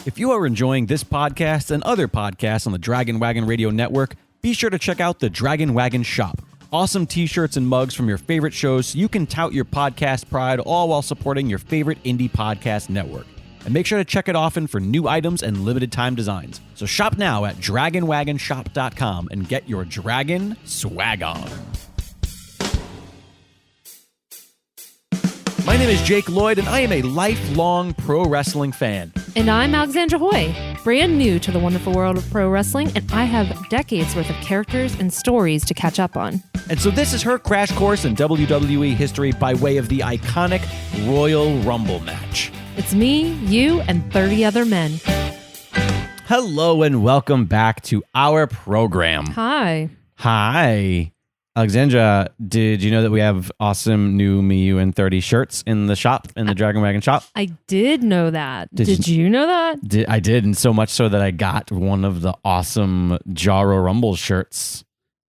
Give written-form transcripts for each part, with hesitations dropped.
If you are enjoying this podcast and other podcasts on the Dragon Wagon Radio Network, be sure to check out the Dragon Wagon Shop. Awesome t-shirts and mugs from your favorite shows so you can tout your podcast pride, all while supporting your favorite indie podcast network. And make sure to check it often for new items and limited time designs. So shop now at dragonwagonshop.com and get your dragon swag on. My name is Jake Lloyd, and I am a lifelong pro wrestling fan. And I'm Alexandra Hoy, brand new to the wonderful world of pro wrestling, and I have decades worth of characters and stories to catch up on. And so this is her crash course in WWE history by way of the iconic Royal Rumble match. It's me, you, and 30 other men. Hello and welcome back to our program. Hi. Hi. Alexandra, did you know that we have awesome new Me, You, and 30 shirts in the shop, in the Dragon Wagon shop? I did know that. Did you know that? I did, and so much so that I got one of the awesome Jaro Rumble shirts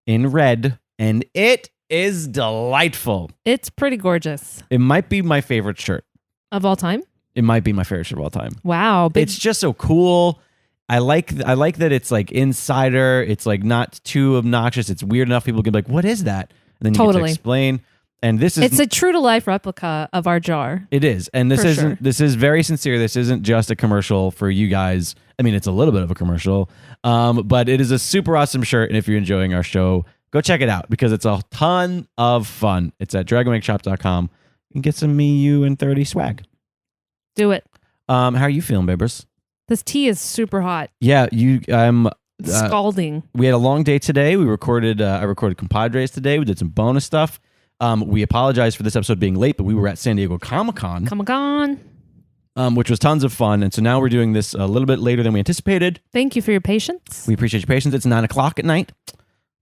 in red, and it is delightful. It's pretty gorgeous. It might be my favorite shirt. Of all time? It might be my favorite shirt of all time. Wow. It's just so cool. I like that it's like insider. It's like not too obnoxious. It's weird enough people can be like, what is that? And then you get to explain. And it's a true to life replica of our jar. It is. And this is very sincere. This isn't just a commercial for you guys. I mean, it's a little bit of a commercial. But it is a super awesome shirt. And if you're enjoying our show, go check it out because it's a ton of fun. It's at dragonwagonshop.com. You can get some Me, You, and 30 swag. Do it. How are you feeling, babers? This tea is super hot. Yeah, Scalding. We had a long day today. I recorded Compadres today. We did some bonus stuff. We apologize for this episode being late, but we were at San Diego Comic-Con. Which was tons of fun. And so now we're doing this a little bit later than we anticipated. Thank you for your patience. We appreciate your patience. It's 9:00 at night.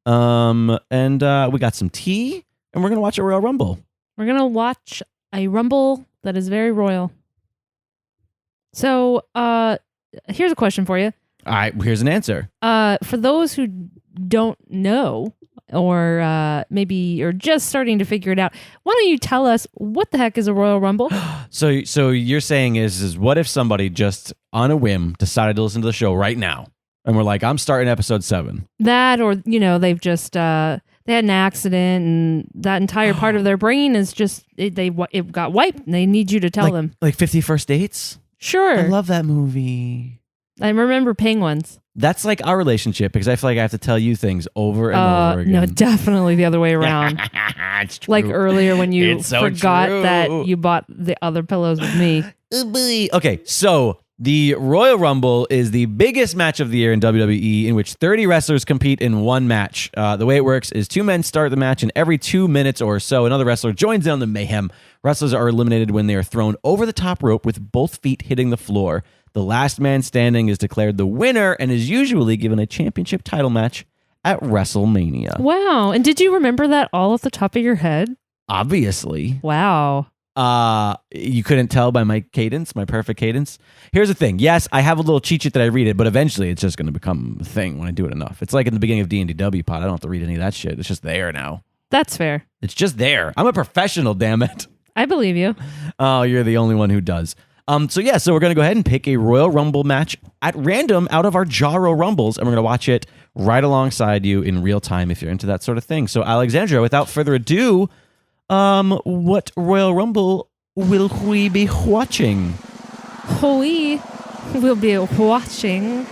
And we got some tea, and we're going to watch a Royal Rumble. We're going to watch a Rumble that is very royal. So, here's a question for you. All right, here's an answer. For those who don't know, or maybe you're just starting to figure it out, why don't you tell us what the heck is a Royal Rumble? So you're saying is what if somebody just on a whim decided to listen to the show right now, and we're like, I'm starting episode 7. That, or they've just they had an accident, and that entire part of their brain is just it got wiped, and they need you to tell them. Like 50 First Dates. Sure. I love that movie. I remember Penguins. That's like our relationship because I feel like I have to tell you things over and over again. No, definitely the other way around. It's true. Like earlier when you forgot that you bought the other pillows with me. Okay, so the Royal Rumble is the biggest match of the year in WWE in which 30 wrestlers compete in one match. The way it works is 2 men start the match, and every 2 minutes or so, another wrestler joins in on the mayhem. Wrestlers are eliminated when they are thrown over the top rope with both feet hitting the floor. The last man standing is declared the winner and is usually given a championship title match at WrestleMania. Wow. And did you remember that all off the top of your head? Obviously. Wow. You couldn't tell by my cadence, my perfect cadence. Here's the thing. Yes, I have a little cheat sheet that I read it, but eventually it's just going to become a thing when I do it enough. It's like in the beginning of D&DW pod. I don't have to read any of that shit. It's just there now. That's fair. It's just there. I'm a professional, damn it. I believe you. Oh, you're the only one who does. So we're going to go ahead and pick a Royal Rumble match at random out of our Jaro Rumbles, and we're going to watch it right alongside you in real time if you're into that sort of thing. So, Alexandra, without further ado, what Royal Rumble will we be watching? We will be watching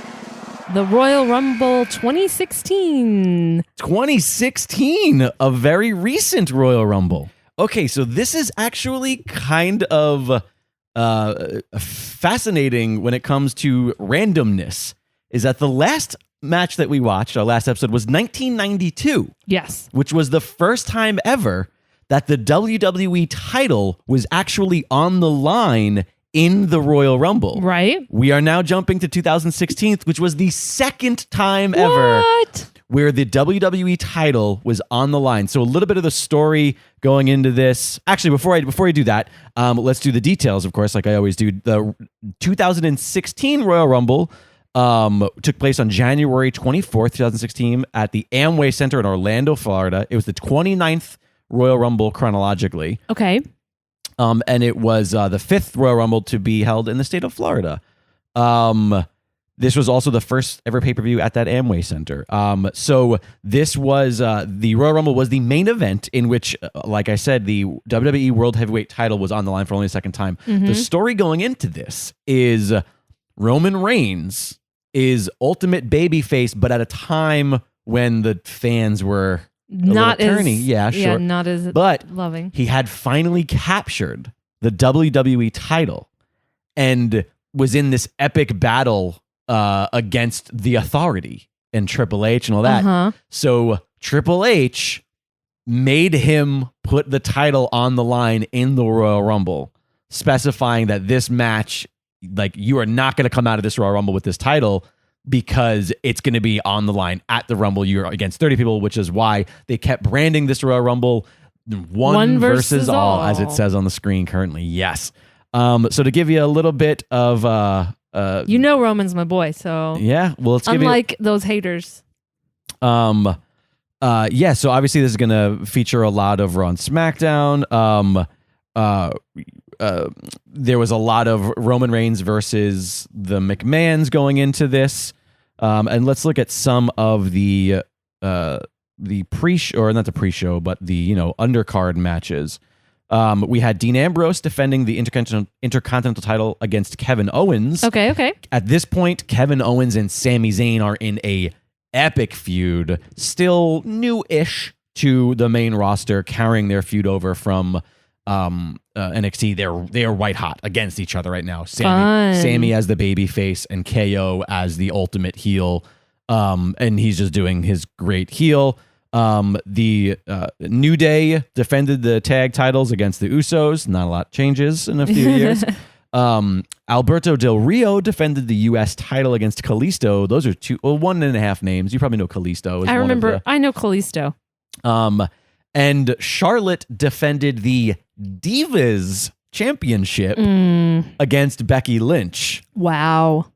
the Royal Rumble 2016. 2016, a very recent Royal Rumble. Okay, so this is actually kind of fascinating when it comes to randomness. Is that the last match that we watched, our last episode, was 1992. Yes. Which was the first time ever that the WWE title was actually on the line in the Royal Rumble. Right. We are now jumping to 2016, which was the second time ever where the WWE title was on the line. So a little bit of the story going into this. Actually, before I do that, let's do the details, of course, like I always do. The 2016 Royal Rumble took place on January 24th, 2016 at the Amway Center in Orlando, Florida. It was the 29th Royal Rumble chronologically. Okay. And it was the 5th Royal Rumble to be held in the state of Florida. This was also the first ever pay-per-view at that Amway Center. So this was the Royal Rumble was the main event in which, like I said, the WWE World Heavyweight title was on the line for only a second time. The story going into this is Roman Reigns is ultimate babyface, but at a time when the fans were not as sure, not as but loving. He had finally captured the WWE title and was in this epic battle against the Authority and Triple H and all that. So Triple H made him put the title on the line in the Royal Rumble, specifying that this match, like, you are not going to come out of this Royal Rumble with this title because it's going to be on the line at the Rumble. You're against 30 people, which is why they kept branding this Royal Rumble one versus all, as it says on the screen currently. Yes. So to give you a little bit of Roman's my boy, so yeah. Well, let's unlike those haters. So obviously this is gonna feature a lot of Raw and SmackDown. There was a lot of Roman Reigns versus the McMahons going into this, and let's look at some of the pre-show, or not the pre-show, but the undercard matches. We had Dean Ambrose defending the Intercontinental title against Kevin Owens. Okay. At this point, Kevin Owens and Sami Zayn are in a epic feud, still new-ish to the main roster, carrying their feud over from NXT. They are white hot against each other right now. Sami as the baby face and KO as the ultimate heel, and he's just doing his great heel. The New Day defended the tag titles against the Usos. Not a lot changes in a few years. Alberto Del Rio defended the U.S. title against Kalisto. Those are one and a half names. You probably know Kalisto. I know Kalisto. And Charlotte defended the Divas Championship against Becky Lynch. Wow.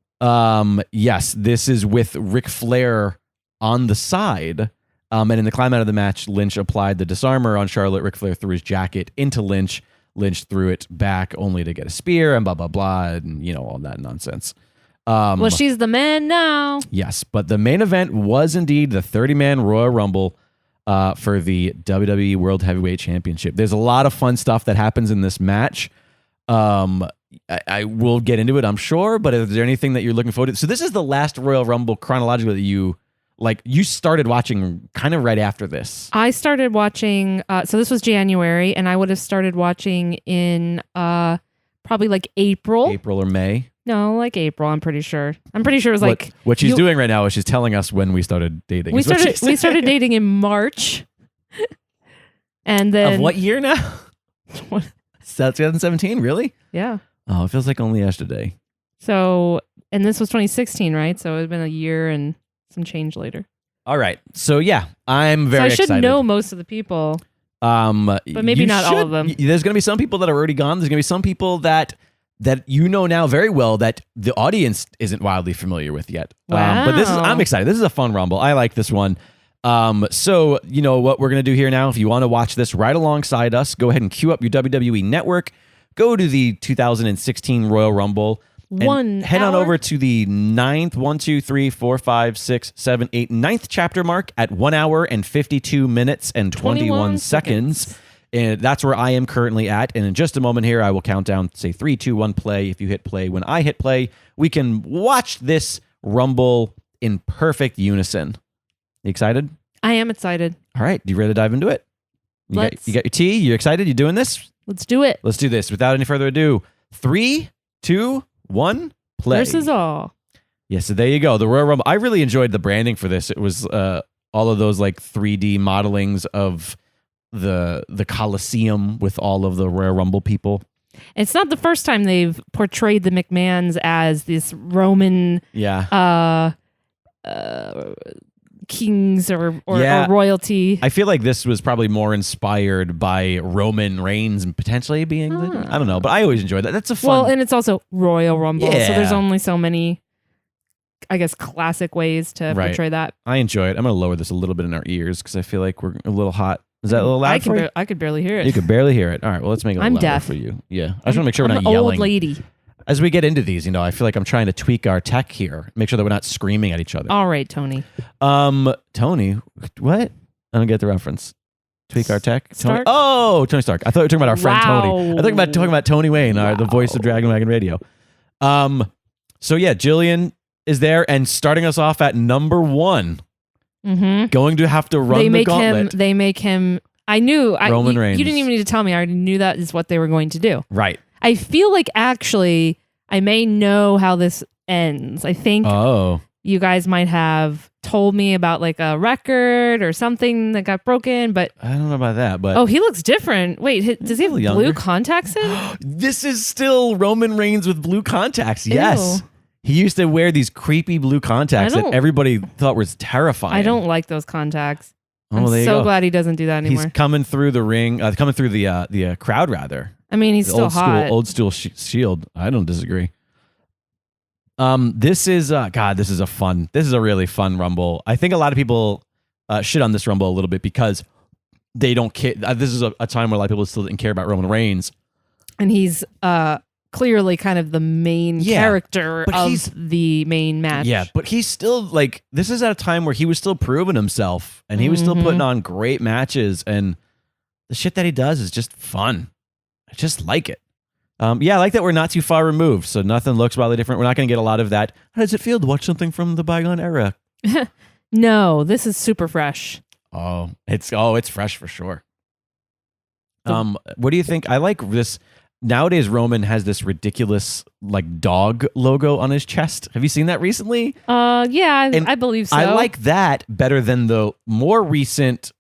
Yes, this is with Ric Flair on the side. And in the climax of the match, Lynch applied the disarmor on Charlotte. Ric Flair threw his jacket into Lynch. Lynch threw it back only to get a spear and blah, blah, blah, and, all that nonsense. Well, she's the man now. Yes, but the main event was indeed the 30-man Royal Rumble for the WWE World Heavyweight Championship. There's a lot of fun stuff that happens in this match. I will get into it, I'm sure, but is there anything that you're looking forward to? So this is the last Royal Rumble chronologically that you started watching kind of right after this. I started watching, so this was January, and I would have started watching in probably like April. April or May? No, like April, I'm pretty sure. It was like... What she's doing right now is she's telling us when we started dating. We started dating in March. And then... Of what year now? Is that 2017, really? Yeah. Oh, it feels like only yesterday. So, and this was 2016, right? So it had been a year and some change later. All right. So yeah, I'm very excited. So I should know most of the people. But maybe not all of them. There's going to be some people that are already gone. There's going to be some people that now very well that the audience isn't wildly familiar with yet. Wow. But I'm excited. This is a fun Rumble. I like this one. So you know what we're going to do here now. If you want to watch this right alongside us, go ahead and queue up your WWE Network. Go to the 2016 Royal Rumble. And head on over to the 9th, 9th chapter mark at 1 hour and 52 minutes and 21 seconds. And that's where I am currently at. And in just a moment here, I will count down, say 3, 2, 1, play. If you hit play, when I hit play, we can watch this Rumble in perfect unison. You excited? I am excited. All right. You ready to dive into it? You got your tea? You excited? You doing this? Let's do it. Let's do this. Without any further ado, 3, 2, 1, play. Versus all. Yeah, so there you go. The Royal Rumble. I really enjoyed the branding for this. It was all of those like 3D modelings of the Coliseum with all of the Royal Rumble people. It's not the first time they've portrayed the McMahons as this Roman kings or royalty. I feel like this was probably more inspired by Roman Reigns and potentially being I don't know, but I always enjoyed that. That's a fun. Well, and it's also Royal Rumble, so there's only so many, I guess, classic ways to portray that. I enjoy it. I'm going to lower this a little bit in our ears because I feel like we're a little hot. Is that a little loud for you? I could barely hear it. You could barely hear it. All right, well, let's make it I'm louder deaf. for you. Yeah. I just want to make sure we're not I'm an yelling. old lady. As we get into these, I feel like I'm trying to tweak our tech here, make sure that we're not screaming at each other. All right, Tony. Tony, what? I don't get the reference. Tweak our tech? Stark? Tony Stark. I thought you were talking about our friend Tony. I thought you were talking about Tony Wayne, the voice of Dragon Wagon Radio. So yeah, Jillian is there and starting us off at number 1. Mm-hmm. Going to have to run the gauntlet. They make him. I knew. Roman Reigns. You didn't even need to tell me. I already knew that is what they were going to do. Right. I feel like actually I may know how this ends. I think you guys might have told me about like a record or something that got broken, but I don't know about that. But he looks different. Wait, does he have blue contacts in? This is still Roman Reigns with blue contacts. Yes. Ew. He used to wear these creepy blue contacts that everybody thought was terrifying. I don't like those contacts. Oh, I'm so glad he doesn't do that anymore. He's coming through the ring, coming through the crowd rather. I mean, he's still hot. Old school Shield. I don't disagree. This is this is a really fun Rumble. I think a lot of people shit on this Rumble a little bit because they don't care. This is a time where a lot of people still didn't care about Roman Reigns, and he's clearly kind of the main character of the main match. Yeah, but he's still like, this is at a time where he was still proving himself and he was still putting on great matches, and the shit that he does is just fun. I just like it. I like that we're not too far removed, so nothing looks wildly different. We're not going to get a lot of that. How does it feel to watch something from the bygone era? No, this is super fresh. It's fresh for sure. What do you think? I like this. Nowadays, Roman has this ridiculous like dog logo on his chest. Have you seen that recently? Yeah, I believe so. I like that better than the more recent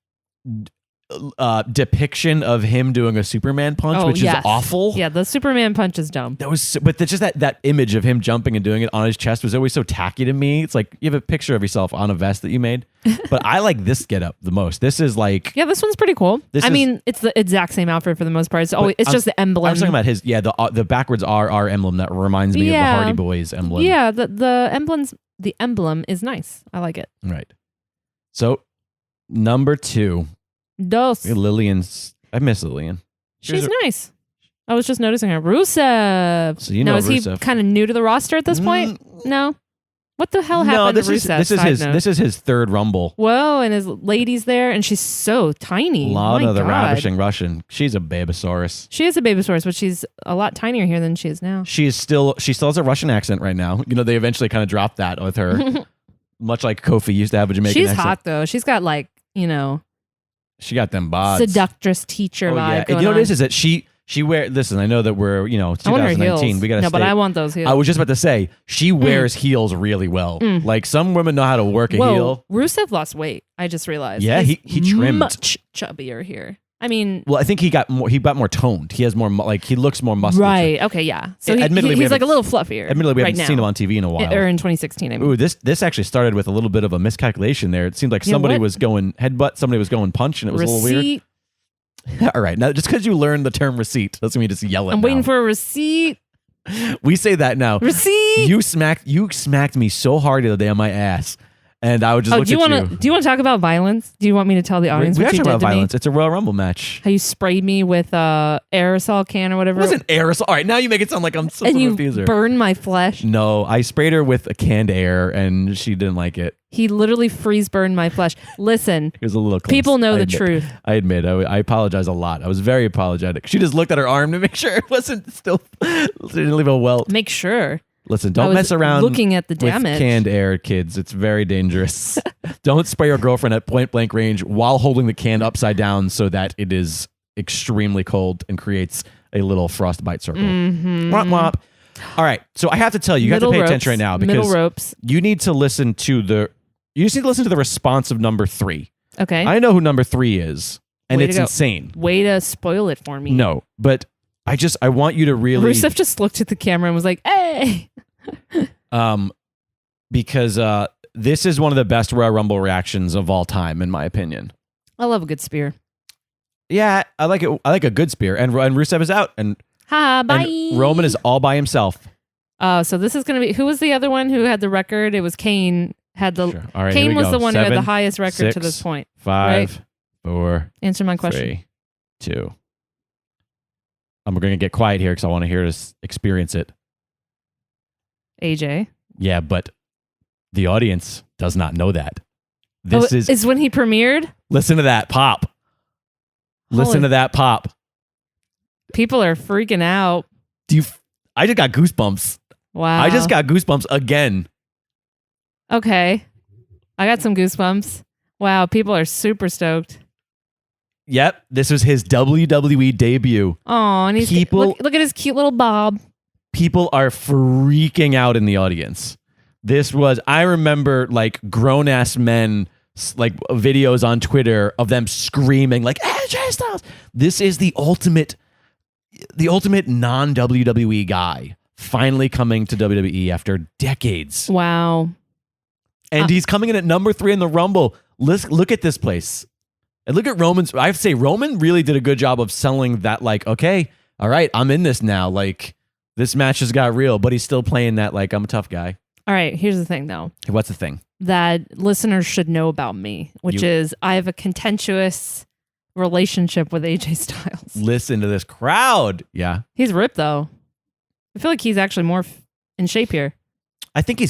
depiction of him doing a Superman punch, which is awful. Yeah, the Superman punch is dumb. But just that image of him jumping and doing it on his chest was always so tacky to me. It's like you have a picture of yourself on a vest that you made. But I like this getup the most. This is like, this one's pretty cool. I mean, it's the exact same outfit for the most part. It's just the emblem. I was talking about his the backwards RR emblem that reminds me of the Hardy Boys emblem. Yeah, the emblem is nice. I like it. Right. So number 2. Lillian's. I miss Lillian. She's nice. I was just noticing her. Rusev. So is Rusev. He kind of new to the roster at this point? No. What the hell happened to Rusev? This is his third Rumble. Whoa, and his lady's there, and she's so tiny. Lana the Ravishing Russian. She's a Babysaurus. She is a Babysaurus, but she's a lot tinier here than she is now. She still has a Russian accent right now. They eventually kind of dropped that with her, much like Kofi used to have a Jamaican accent. She's hot though. She's got like she got them bods. Seductress teacher vibe. And what it is that she wears. Listen, I know that we're 2019. We got to but I want those heels. I was just about to say she wears heels really well. Like some women know how to work a heel. Rusev lost weight. I just realized. Yeah, he trimmed. Much chubbier here. I mean, well, I think he got more toned. He has more he looks more muscular. Right. Okay. Yeah. So he's like a little fluffier. Admittedly, we haven't seen him on TV in a while. Or in 2016. I mean. Ooh, this actually started with a little bit of a miscalculation there. It seemed like somebody was going headbutt, somebody was going punch, and it was a little weird. All right. Now, just because you learned the term receipt doesn't mean just yell it. I'm waiting for a receipt. We say that now. Receipt. You smacked me so hard the other day on my ass. And I would just look at you. Do you want to talk about violence? Do you want me to tell the audience what you did to me? We talk about violence. It's a Royal Rumble match. How you sprayed me with a aerosol can or whatever. It wasn't aerosol. All right, now you make it sound like I'm some sort of abuser. And you burned my flesh. No, I sprayed her with a canned air, and she didn't like it. He literally freeze burned my flesh. Listen, it was a little close. People know the truth. I admit. I apologize a lot. I was very apologetic. She just looked at her arm to make sure it wasn't still. She didn't leave a welt. Make sure. Listen, don't mess around looking at the damage. With canned air, kids. It's very dangerous. Don't spray your girlfriend at point blank range while holding the can upside down so that it is extremely cold and creates a little frostbite circle. Mm-hmm. Womp womp. All right, so I have to tell you, you have to pay attention right now because you need to listen to the response of number 3. Okay. I know who number 3 is, and it's insane. Way to spoil it for me. No, but I want you to really. Rusev just looked at the camera and was like, "Hey." Because this is one of the best Royal Rumble reactions of all time, in my opinion. I love a good spear. Yeah, I like it. I like a good spear, and Rusev is out, and bye. And Roman is all by himself. So this is gonna be. Who was the other one who had the record? It was Kane. Sure. All right, Kane was the one 7, who had the highest record 6, to this point. 5, 4. Answer my question. 3, 2. We're going to get quiet here because I want to hear us experience it. AJ. Yeah, but the audience does not know that. This is when he premiered? Listen to that pop. Listen to that pop. People are freaking out. I just got goosebumps. Wow. I just got goosebumps again. Okay. I got some goosebumps. Wow, people are super stoked. Yep, this was his WWE debut. Oh, and look at his cute little bob. People are freaking out in the audience. I remember like grown ass men, like videos on Twitter of them screaming like AJ Styles. This is the ultimate non-WWE guy finally coming to WWE after decades. Wow. And he's coming in at number 3 in the Rumble. Look at this place. And look at Roman's. I have to say, Roman really did a good job of selling that, like, okay, all right, I'm in this now. Like, this match has got real, but he's still playing that, like, I'm a tough guy. All right, here's the thing, though. What's the thing? That listeners should know about me, which is I have a contentious relationship with AJ Styles. Listen to this crowd. Yeah. He's ripped, though. I feel like he's actually more in shape here. I think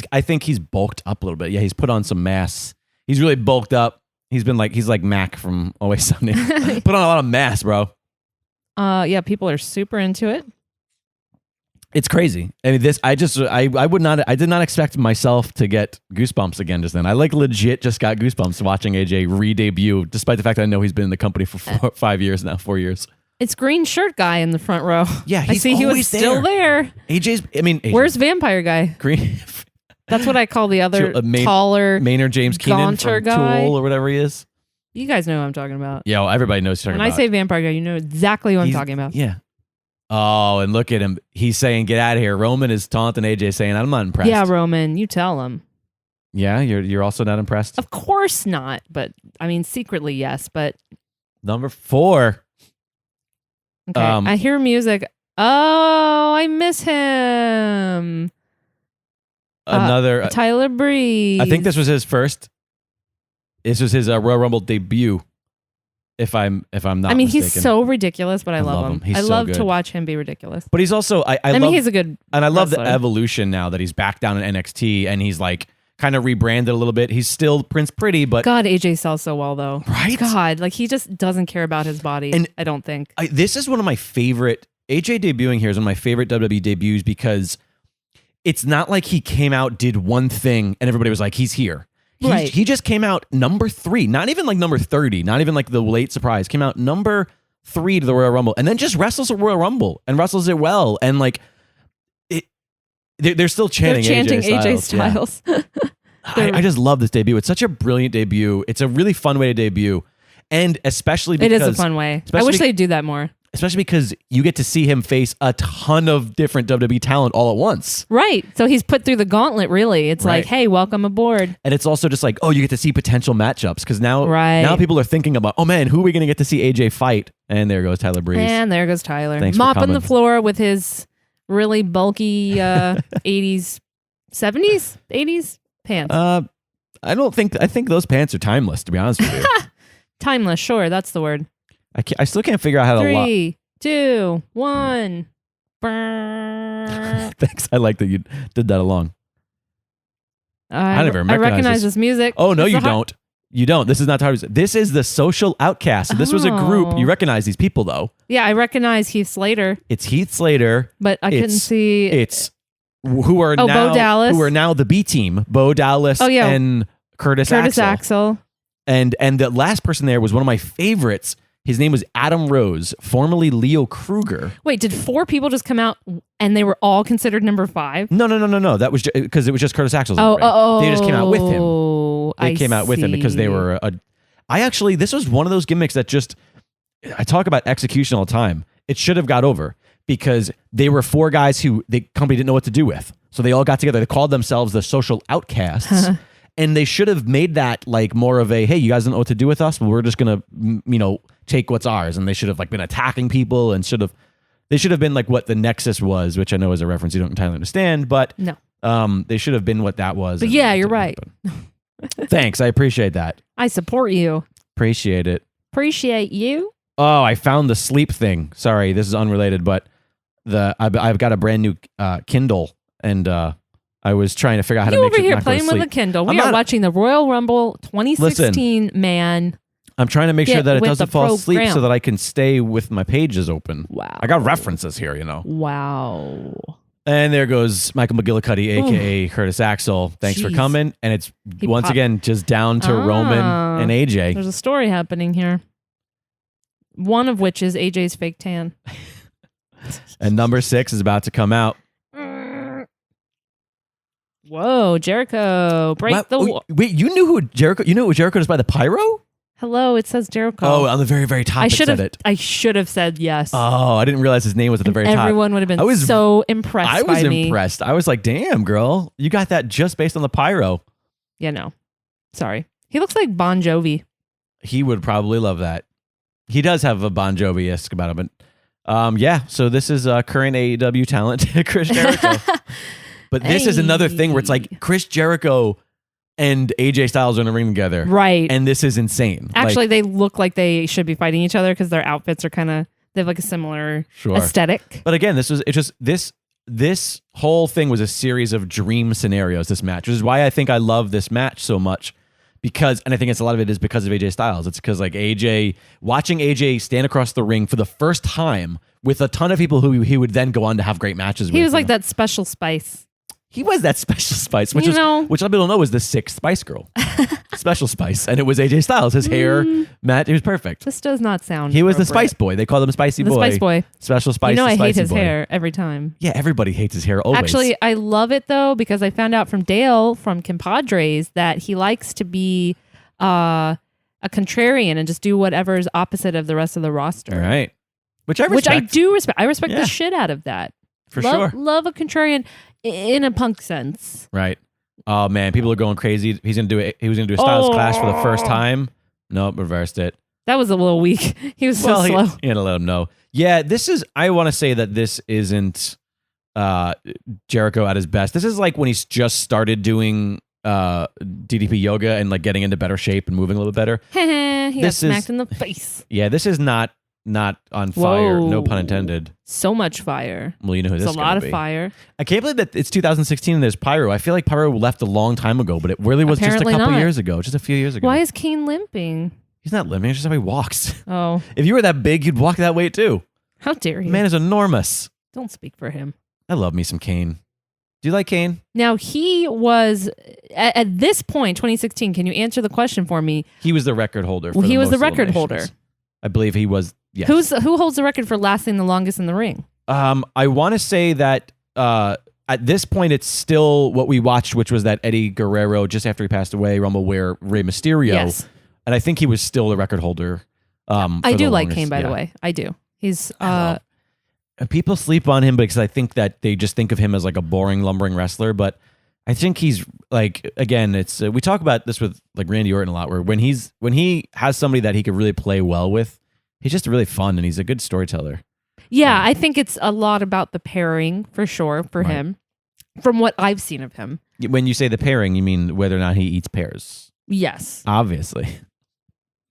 he's bulked up a little bit. Yeah, he's put on some mass. He's really bulked up. He's like Mac from Always Sunny. Put on a lot of mass, bro. Yeah, people are super into it. It's crazy. I mean, I did not expect myself to get goosebumps again just then. I like legit just got goosebumps watching AJ re-debut, despite the fact that I know he's been in the company for 4 years now. It's green shirt guy in the front row. Yeah, I see he was still there. Where's vampire guy? Green. That's what I call the other taller Maynard James Keenan from guy. Tool or whatever he is. You guys know who I'm talking about. Yeah, well, everybody knows who you're talking about. When I say vampire guy, you know exactly who I'm talking about. Yeah. Oh, and look at him. He's saying, get out of here. Roman is taunting AJ saying, I'm not impressed. Yeah, Roman, you tell him. Yeah, you're also not impressed? Of course not. But, I mean, secretly, yes. But number 4. Okay, I hear music. Oh, I miss him. Another Tyler Breeze. I think this was his first. This was his Royal Rumble debut. If I'm not mistaken. He's so ridiculous, but I love him. He's I love so to watch him be ridiculous. But he's also he's a good and I love wrestler. the evolution now that he's back down in NXT and he's like kind of rebranded a little bit. He's still Prince Pretty, but God, AJ sells so well though. Right? God, like he just doesn't care about his body. And I don't think this is one of my favorite AJ debuting here is one of my favorite WWE debuts because it's not like he came out, did one thing, and everybody was like, he's here. He just came out number 3, not even like number 30, not even like the late surprise. Came out number 3 to the Royal Rumble, and then just wrestles a Royal Rumble and wrestles it well. And like, they're still chanting AJ Styles. Yeah. I just love this debut. It's such a brilliant debut. It's a really fun way to debut, and especially because it is a fun way. I wish they'd do that more. Especially because you get to see him face a ton of different WWE talent all at once. Right. So he's put through the gauntlet, really. It's like, hey, welcome aboard. And it's also just like, oh, you get to see potential matchups. Because now people are thinking about, oh man, who are we going to get to see AJ fight? And there goes Tyler Breeze. And there goes Tyler. Thanks mopping the floor with his really bulky 80s, 70s, 80s pants. I think those pants are timeless, to be honest with you. Timeless, sure. That's the word. I still can't figure out how to 3, 2, 1. Thanks. I like that you did that along. I don't even recognize this music. Oh, no, you don't. You don't. This is not Tyler. This is the Social Outcast. So this was a group. You recognize these people, though. Yeah, I recognize Heath Slater. It's Heath Slater. But I couldn't see. It's who are Bo Dallas. Who are now the B team. Bo Dallas and Curtis Axel. And the last person there was one of my favorites. His name was Adam Rose, formerly Leo Kruger. Wait, did 4 people just come out and they were all considered number 5? No. That was because it was just Curtis Axel's. Oh, they just came out with him. They came out with him because they were this was one of those gimmicks that I talk about execution all the time. It should have got over because they were 4 guys who the company didn't know what to do with. So they all got together. They called themselves the Social Outcasts. And they should have made that like more of a, hey, you guys don't know what to do with us, but we're just going to, take what's ours. And they should have like been attacking people and they should have been like what the Nexus was, which I know is a reference you don't entirely understand, but no. They should have been what that was. But yeah, you're right. Thanks. I appreciate that. I support you. Appreciate it. Appreciate you. Oh, I found the sleep thing. Sorry, this is unrelated, but I've got a brand new Kindle and I I was trying to figure out how to You make over it here not go to playing with a sleep. Kindle. We are watching the Royal Rumble 2016, Listen, man. I'm trying to make sure Get that it with doesn't the fall asleep program. so that I can stay with my pages open. Wow. I got references here, Wow. And there goes Michael McGillicuddy, a.k.a. Curtis Axel. Thanks for coming. And it's once again just down to Roman and AJ. There's a story happening here. One of which is AJ's fake tan. And number 6 is about to come out. Whoa, Jericho. Break the wall. Wait, you knew who Jericho? You knew who Jericho is by the pyro? Hello, it says Jericho. Oh, on the very, very top it said it. I should have said yes. Oh, I didn't realize his name was at the very top. Everyone would have been so impressed by me. I was impressed. I was like, damn, girl. You got that just based on the pyro. Yeah, no. Sorry. He looks like Bon Jovi. He would probably love that. He does have a Bon Jovi-esque about him. But yeah, so this is current AEW talent, Chris Jericho. But this is another thing where it's like Chris Jericho and AJ Styles are in a ring together. Right. And this is insane. Actually, they look like they should be fighting each other because their outfits are kind of, they have like a similar aesthetic. But again, this whole thing was a series of dream scenarios, this match, which is why I think I love this match so much. Because, and I think it's a lot of it is because of AJ Styles. It's because like watching AJ stand across the ring for the first time with a ton of people who he would then go on to have great matches with. He was like that special spice. He was that Special Spice, which a lot of people don't know was the 6th Spice Girl. Special Spice. And it was AJ Styles. His hair, Matt, it was perfect. This does not sound He was the Spice Boy. They called him Spicy Boy. The Spice Boy. Special Spice. You know I hate his boy. hair every time. Yeah, everybody hates his hair always. Actually, I love it though because I found out from Dale from Compadres that he likes to be a contrarian and just do whatever is opposite of the rest of the roster. All right. Which I do respect. I respect the shit out of that. For sure. Love a contrarian in a punk sense. Right. Oh man, people are going crazy. He was gonna do a Styles Clash for the first time. Nope, reversed it. That was a little weak. He was so slow. You had to let him know. Yeah, I want to say that this isn't Jericho at his best. This is like when he's just started doing DDP yoga and like getting into better shape and moving a little bit better. He got smacked in the face. Yeah, this is not on fire. Whoa. No pun intended. So much fire. Well, you know who this is. It's a lot of fire. I can't believe that it's 2016 and there's pyro. I feel like pyro left a long time ago, but it really was Apparently just a couple not. years ago, just a few years ago. Why is Kane limping? He's not limping. It's just how he walks. Oh. If you were that big, you'd walk that way too. How dare you? The man is enormous. Don't speak for him. I love me some Kane. Do you like Kane? Now, he was, at this point, 2016, can you answer the question for me? He was the record holder. He was the record holder. I believe he was, yes. Who holds the record for lasting the longest in the ring? I want to say that at this point, it's still what we watched, which was that Eddie Guerrero, just after he passed away, Rumble where Rey Mysterio. Yes. And I think he was still the record holder. I do like Kane, by the way. I do. He's... people sleep on him because I think that they just think of him as like a boring, lumbering wrestler. But I think he's like, again, it's we talk about this with like Randy Orton a lot, where when he has somebody that he could really play well with, he's just really fun and he's a good storyteller. Yeah, I think it's a lot about the pairing for sure for him, from what I've seen of him. When you say the pairing, you mean whether or not he eats pears? Yes. Obviously.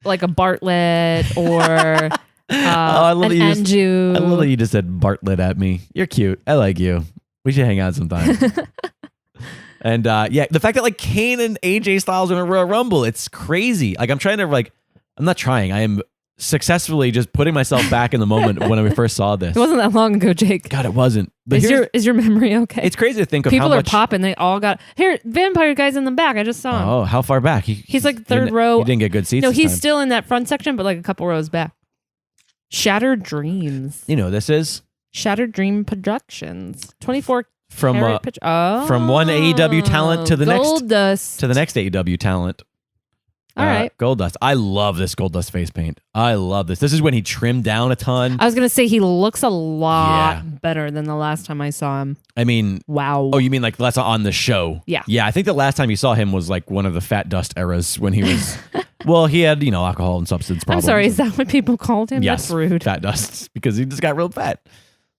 Like a Bartlett or... I love an Anju. I love that you just said Bartlett at me. You're cute. I like you. We should hang out sometime. And the fact that like Kane and AJ Styles are in a Royal Rumble, it's crazy. Like I'm not trying. I am successfully just putting myself back in the moment when I first saw this. It wasn't that long ago, Jake. God, it wasn't. But is your memory okay? It's crazy to think of people how are much popping. They all got here. Vampire guy's in the back. I just saw him. Oh, how far back? He's like third row. He didn't get good seats. No, he's time. still in that front section, but like a couple rows back. Shattered Dreams. You know this is Shattered Dream Productions. 24 from one AEW talent to the Goldust. to the next AEW talent. All right. Goldust. I love this Goldust face paint. I love this. This is when he trimmed down a ton. I was going to say he looks a lot better than the last time I saw him. I mean, wow. Oh, you mean like last on the show? Yeah. Yeah, I think the last time you saw him was like one of the Fat Dust eras when he was well, he had, alcohol and substance problems. I'm sorry, is that what people called him? Yes, that's rude. Fat Dust, because he just got real fat.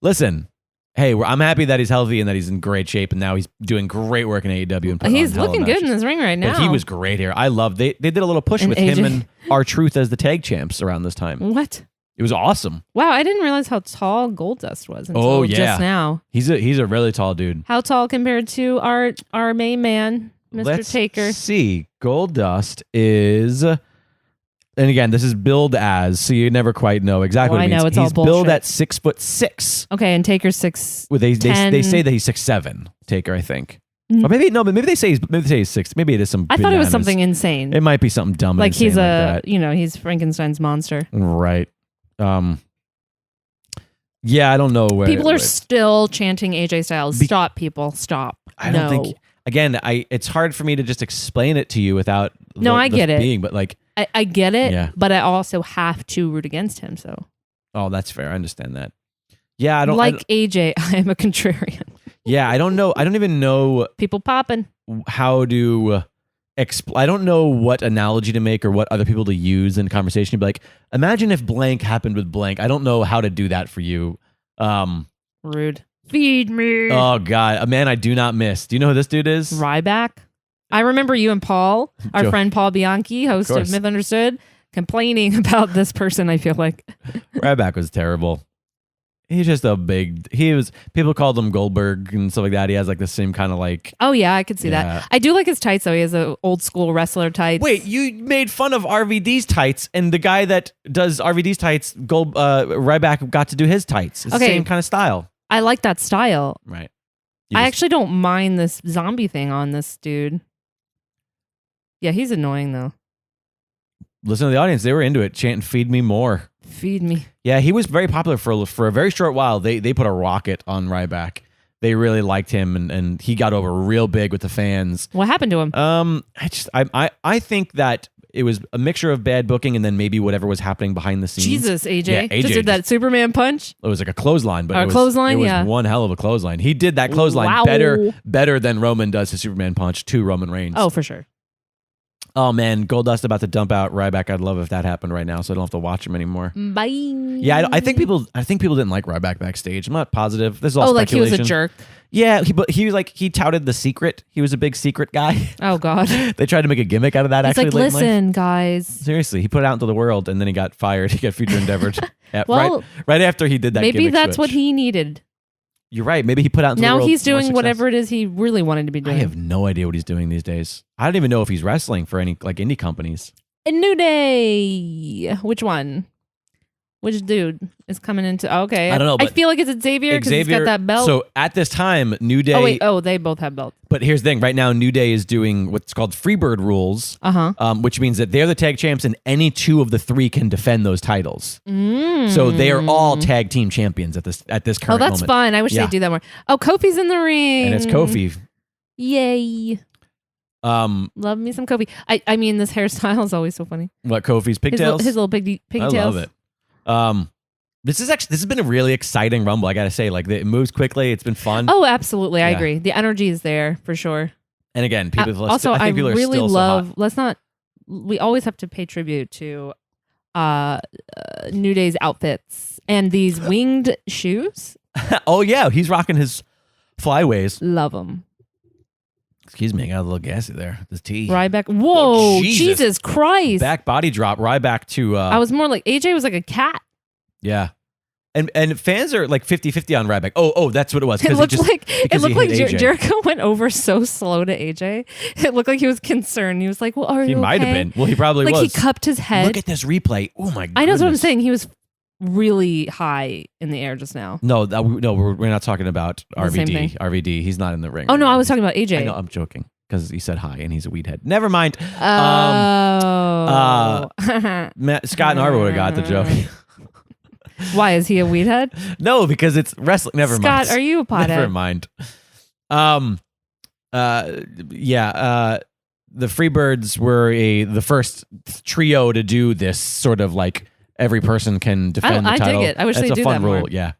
Listen, hey, I'm happy that he's healthy and that he's in great shape, and now he's doing great work in AEW. And he's looking good in this ring right now. But he was great here. I love they did a little push and with AJ. him and R-Truth as the tag champs around this time. What? It was awesome. Wow, I didn't realize how tall Goldust was until just now. He's a really tall dude. How tall compared to our main man, Mr. Taker? Let's see. Goldust is, and again, this is billed as, so you never quite know exactly what it means. I know, it's He's all bullshit. billed at 6'6". Okay, and Taker's 6'10". Well, they say that he's 6'7", Taker, I think. Or maybe maybe they say he's 6. Maybe it is some. I thought it was bananas. something insane. It might be something dumb. Like and insane he's like that. he's Frankenstein's monster. Right. Yeah, I don't know where people are still chanting AJ Styles. Stop, people, stop. I don't think. Again, it's hard for me to just explain it to you without. I get it. Being, but like I get it. Yeah. But I also have to root against him. So. Oh, that's fair. I understand that. Yeah, AJ. I am a contrarian. Yeah, I don't know. I don't even know people popping. How to I don't know what analogy to make or what other people to use in conversation. You'd be like, imagine if blank happened with blank. I don't know how to do that for you. Rude. Feed me. Oh God, a man I do not miss. Do you know who this dude is? Ryback. I remember you and Paul, our friend Paul Bianchi, host of Myth Understood, complaining about this person. I feel like Ryback was terrible. He's just people called him Goldberg and stuff like that. He has like the same kind of like. Oh yeah, I could see that. I do like his tights though. He has a old school wrestler tights. Wait, you made fun of RVD's tights, and the guy that does RVD's tights, Ryback, got to do his tights. It's the same kind of style. I like that style. Right. I actually don't mind this zombie thing on this dude. Yeah, he's annoying though. Listen to the audience. They were into it, chanting, "Feed me more." Feed me. Yeah, he was very popular for a very short while. They put a rocket on Ryback. They really liked him, and he got over real big with the fans. What happened to him? I think that it was a mixture of bad booking and then maybe whatever was happening behind the scenes. Jesus, AJ. Yeah, AJ just did that Superman punch. It was like a clothesline, but it was one hell of a clothesline. He did that clothesline better than Roman does his Superman punch to Roman Reigns. Oh, for sure. Oh man, Goldust about to dump out Ryback. I'd love if that happened right now, so I don't have to watch him anymore. Bye. Yeah, I think people didn't like Ryback backstage. I'm not positive. This is all speculation. Like he was a jerk. Yeah, he touted the secret. He was a big secret guy. Oh God. They tried to make a gimmick out of that. He's actually, like, listen, guys. Seriously, he put it out into the world, and then he got fired. He got future endeavored. right after he did that. Maybe that's switch. What he needed. You're right. Maybe he put out into the world. Now he's doing whatever it is he really wanted to be doing. I have no idea what he's doing these days. I don't even know if he's wrestling for any like indie companies. A New Day. Which one? Which dude is coming into? Okay, I don't know. I feel like it's Xavier because he's got that belt. So at this time, New Day. They both have belts. But here's the thing: right now, New Day is doing what's called Freebird rules, which means that they're the tag champs, and any two of the three can defend those titles. So they are all tag team champions at this current moment. Oh, that's fun. I wish they'd do that more. Oh, Kofi's in the ring, and it's Kofi. Yay! Love me some Kofi. I mean, this hairstyle is always so funny. What, Kofi's pigtails? His little pigtails. I love it. This has been a really exciting Rumble. I gotta say, like it moves quickly. It's been fun. Oh, absolutely. I agree. The energy is there for sure. And again, people also I think people really are still love. So hot. Let's not. We always have to pay tribute to New Day's outfits and these winged shoes. Oh yeah, he's rocking his flyways. Love them. Excuse me, I got a little gassy there. This tea. Ryback. Whoa, Jesus Christ. Back body drop. Ryback to. I was more like AJ was like a cat. Yeah. And fans are like 50-50 on Ryback. Oh, that's what it was. It looked like Jericho went over so slow to AJ. It looked like he was concerned. He was like, "Well, are you?" He might have been. Well, he probably was. Like he cupped his head. Look at this replay. Oh my god! I know what I'm saying. He was really high in the air just now. No, we're not talking about RVD. RVD, he's not in the ring. Oh no, I was talking about AJ. I know, I'm joking because he said hi and he's a weed head. Never mind. Oh. Scott and Arbor would have got the joke. Why is he a weed head? No, because it's wrestling. Never mind. Scott, are you a pothead? Never mind. The Freebirds were the first trio to do this sort of like every person can defend the title. I dig it. I wish they do that more. It's a fun rule. Yeah.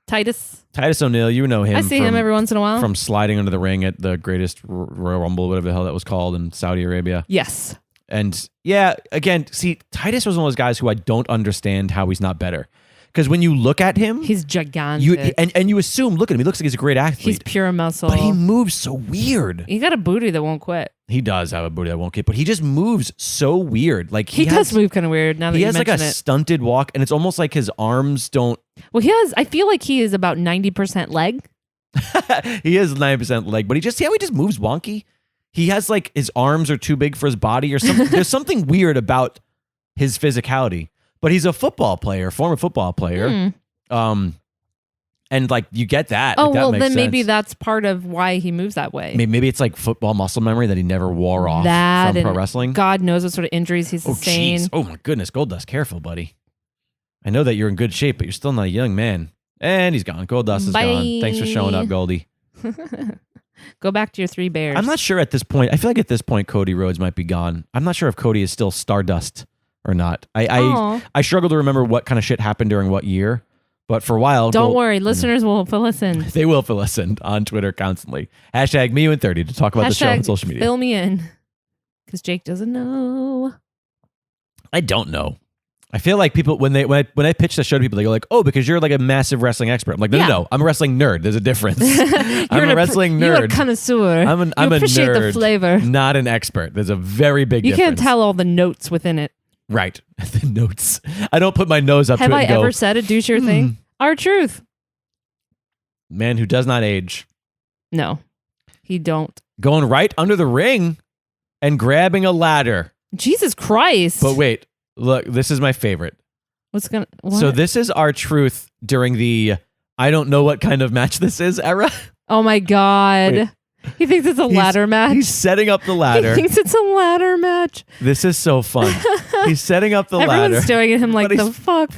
Titus O'Neil, you know him. I see him every once in a while from sliding under the ring at the greatest Royal Rumble, whatever the hell that was called in Saudi Arabia. Yes. And yeah, again, see, Titus was one of those guys who I don't understand how he's not better. Because when you look at him, he's gigantic. And you assume, look at him, he looks like he's a great athlete. He's pure muscle. But he moves so weird. He got a booty that won't quit. He does have a booty that won't quit, but he just moves so weird. Like he does move kind of weird now that you mention it. He has like a stunted walk, and it's almost like his arms don't... Well, I feel like he is about 90% leg. He is 90% leg, but see how he just moves wonky? He has like, his arms are too big for his body or something. There's something weird about his physicality. But he's a football player, former football player. And like you get that. Oh, like, that well, makes then sense. maybe that's part of why he moves that way. Maybe it's like football muscle memory that he never wore off from pro wrestling. God knows what sort of injuries he's sustained. Oh my goodness, Goldust, careful, buddy. I know that you're in good shape, but you're still not a young man. And he's gone. Goldust is gone. Thanks for showing up, Goldie. Go back to your 3 bears. I'm not sure at this point. I feel like at this point, Cody Rhodes might be gone. I'm not sure if Cody is still Stardust or not. I struggle to remember what kind of shit happened during what year. But for a while... Don't worry. Listeners will fill us in. They will fill us in on Twitter constantly. Hashtag #MeUin30 to talk about the show on social media. Fill me in. Because Jake doesn't know. I don't know. I feel like people, when I pitch the show to people, they go like, oh, because you're like a massive wrestling expert. I'm like, no, I'm a wrestling nerd. There's a difference. I'm a wrestling nerd. You're a connoisseur. I'm a appreciate nerd, the flavor. Not an expert. There's a very big difference. You can't tell all the notes within it. Right. The notes. I don't put my nose up to it and go, have I ever said a douche your thing? Our truth. Man who does not age. No, he don't. Going right under the ring and grabbing a ladder. Jesus Christ. But wait, look, this is my favorite. What? So this is our truth during the I don't know what kind of match this is era. Oh my God. Wait. He thinks it's a ladder match. He's setting up the ladder. He thinks it's a ladder match. This is so fun. He's setting up the ladder. Everyone's staring at him like, the fuck?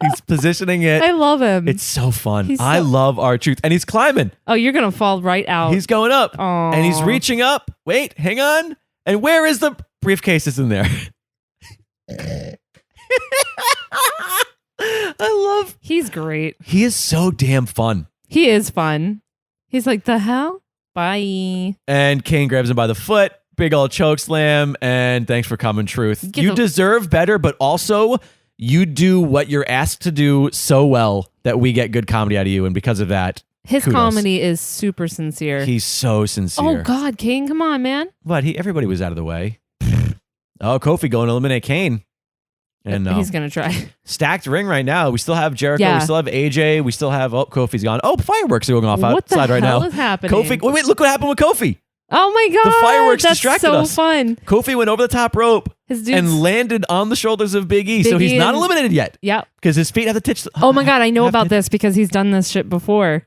He's positioning it. I love him. It's so fun. I love our truth. And he's climbing. Oh, you're going to fall right out. He's going up. Aww. And he's reaching up. Wait, hang on. And where is the briefcase? Is in there. He's great. He is so damn fun. He is fun. He's like, the hell? Bye. And Kane grabs him by the foot. Big old choke slam. And thanks for coming, truth. You deserve better, but also you do what you're asked to do so well that we get good comedy out of you. And because of that, his kudos. Comedy is super sincere. He's so sincere. Oh, God, Kane, come on, man. But everybody was out of the way. Oh, Kofi going to eliminate Kane. And he's going to try. Stacked ring right now. We still have Jericho. Yeah. We still have AJ. We still have... Oh, Kofi's gone. Oh, fireworks are going off outside right now. What the hell is happening? Kofi... Wait, look what happened with Kofi. Oh, my God. The fireworks distracted us. That's so fun. Kofi went over the top rope and landed on the shoulders of Big E. So he's not eliminated yet. Yep. Because his feet have the titch... Oh, my God. I know about this because he's done this shit before.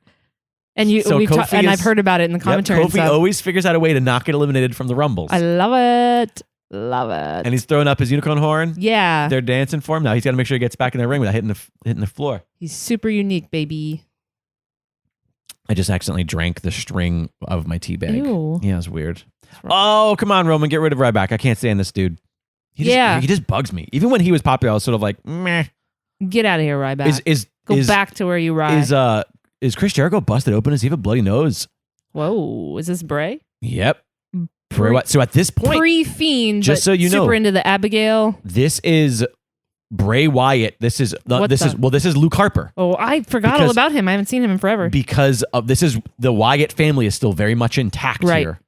And I've heard about it in the commentary. Yep, Kofi always figures out a way to not get eliminated from the Rumbles. I love it. Love it. And he's throwing up his unicorn horn. Yeah. They're dancing for him now. He's got to make sure he gets back in the ring without hitting the floor. He's super unique, baby. I just accidentally drank the string of my tea bag. Ew. Yeah, it's weird. Oh, come on, Roman. Get rid of Ryback. I can't stand this dude. He just bugs me. Even when he was popular, I was sort of like, meh. Get out of here, Ryback. Go back to where you ride. Is Chris Jericho busted open? Does he have a bloody nose? Whoa. Is this Bray? Yep. So at this point, pre-Fiend, just so you know, super into the Abigail. This is Bray Wyatt. This is Luke Harper. Oh, I forgot all about him. I haven't seen him in forever. Because the Wyatt family is still very much intact here.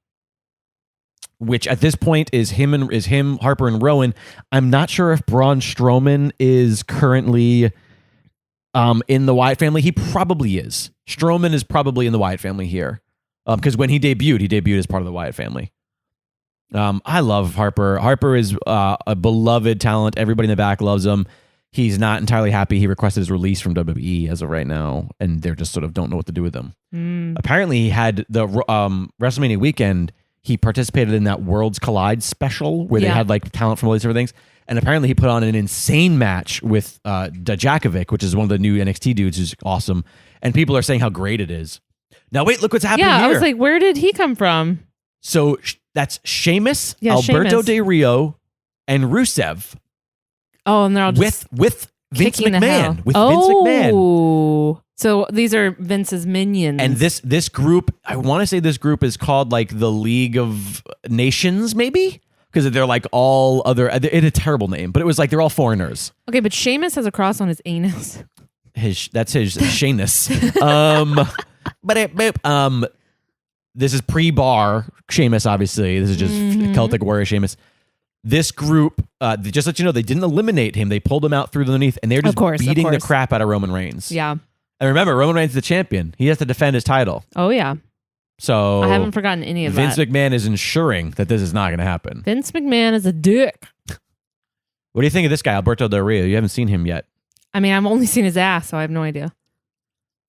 Which at this point is him, Harper, and Rowan. I'm not sure if Braun Strowman is currently in the Wyatt family. He probably is. Strowman is probably in the Wyatt family here. Because when he debuted as part of the Wyatt family. I love Harper. Harper is a beloved talent. Everybody in the back loves him. He's not entirely happy. He requested his release from WWE as of right now, and they're just sort of don't know what to do with him. Apparently, he had the WrestleMania weekend. He participated in that Worlds Collide special where they had like talent from all these different things. And apparently, he put on an insane match with Dajakovic, which is one of the new NXT dudes who's awesome. And people are saying how great it is. Now, wait, look what's happening here. Yeah, I was like, where did he come from? So that's Sheamus, Alberto Del Rio, and Rusev. Oh, and they're all just with Vince McMahon. With Vince McMahon. So these are Vince's minions. And this group, I want to say this group is called like the League of Nations, maybe? because they're like all other. It had a terrible name, but it was like they're all foreigners. Okay, but Sheamus has a cross on his anus. That's his Sheamus. This is pre-bar Sheamus, obviously. This is just Celtic Warrior Sheamus. This group, just let you know, they didn't eliminate him. They pulled him out through underneath, and they're just beating the crap out of Roman Reigns. Yeah. And remember, Roman Reigns is the champion. He has to defend his title. Oh, yeah. So I haven't forgotten any of Vince that. McMahon is ensuring that this is not going to happen. Vince McMahon is a dick. What do you think of this guy, Alberto Del Rio? You haven't seen him yet. I mean, I've only seen his ass, so I have no idea.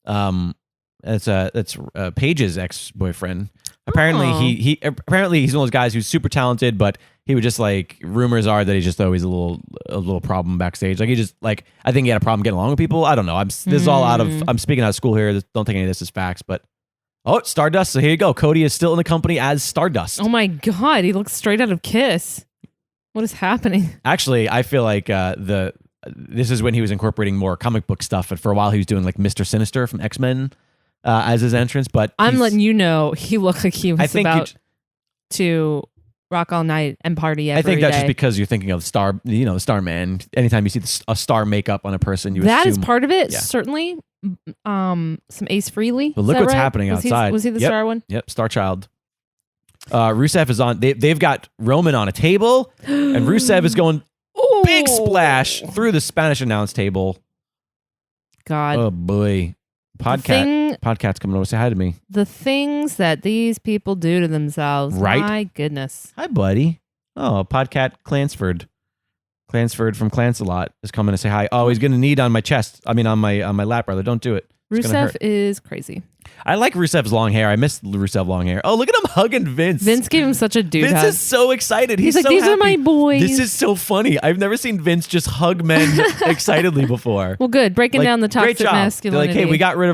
That's Paige's ex-boyfriend. Apparently, he's one of those guys who's super talented, but he would just like, rumors are that he's just always a little problem backstage. Like he just like, I think he had a problem getting along with people. I don't know. This is all I'm speaking out of school here. Don't take any of this as facts, but Stardust. So here you go. Cody is still in the company as Stardust. Oh my God, he looks straight out of Kiss. What is happening? Actually, I feel like this is when he was incorporating more comic book stuff, and for a while he was doing like Mr. Sinister from X-Men as his entrance. But I'm letting you know, he looked like he was about to rock all night and party every day. I think that's just because you're thinking of Star, the Star Man. Anytime you see a star makeup on a person, that is part of it. Yeah. Certainly, some Ace Frehley. But look what's happening outside. Was he the Star one? Yep, Star Child. Rusev is on. They've got Roman on a table, and Rusev is going big splash through the Spanish announce table. God. Oh boy. Podcast's coming over to say hi to me. The things that these people do to themselves. Right? My goodness. Hi, buddy. Oh, Podcat Clansford. Clansford from Clancelot is coming to say hi. Oh, he's going to knead on my chest. I mean, on my lap, brother. Don't do it. Rusev is crazy. I like Rusev's long hair. I miss Rusev long hair. Oh, look at him hugging Vince. Vince gave him such a dude hug. Vince is so excited. He's like, so these happy. are my boys. This is so funny. I've never seen Vince just hug men excitedly before. Well, good. Breaking down the toxic masculinity. They're like, hey, we got rid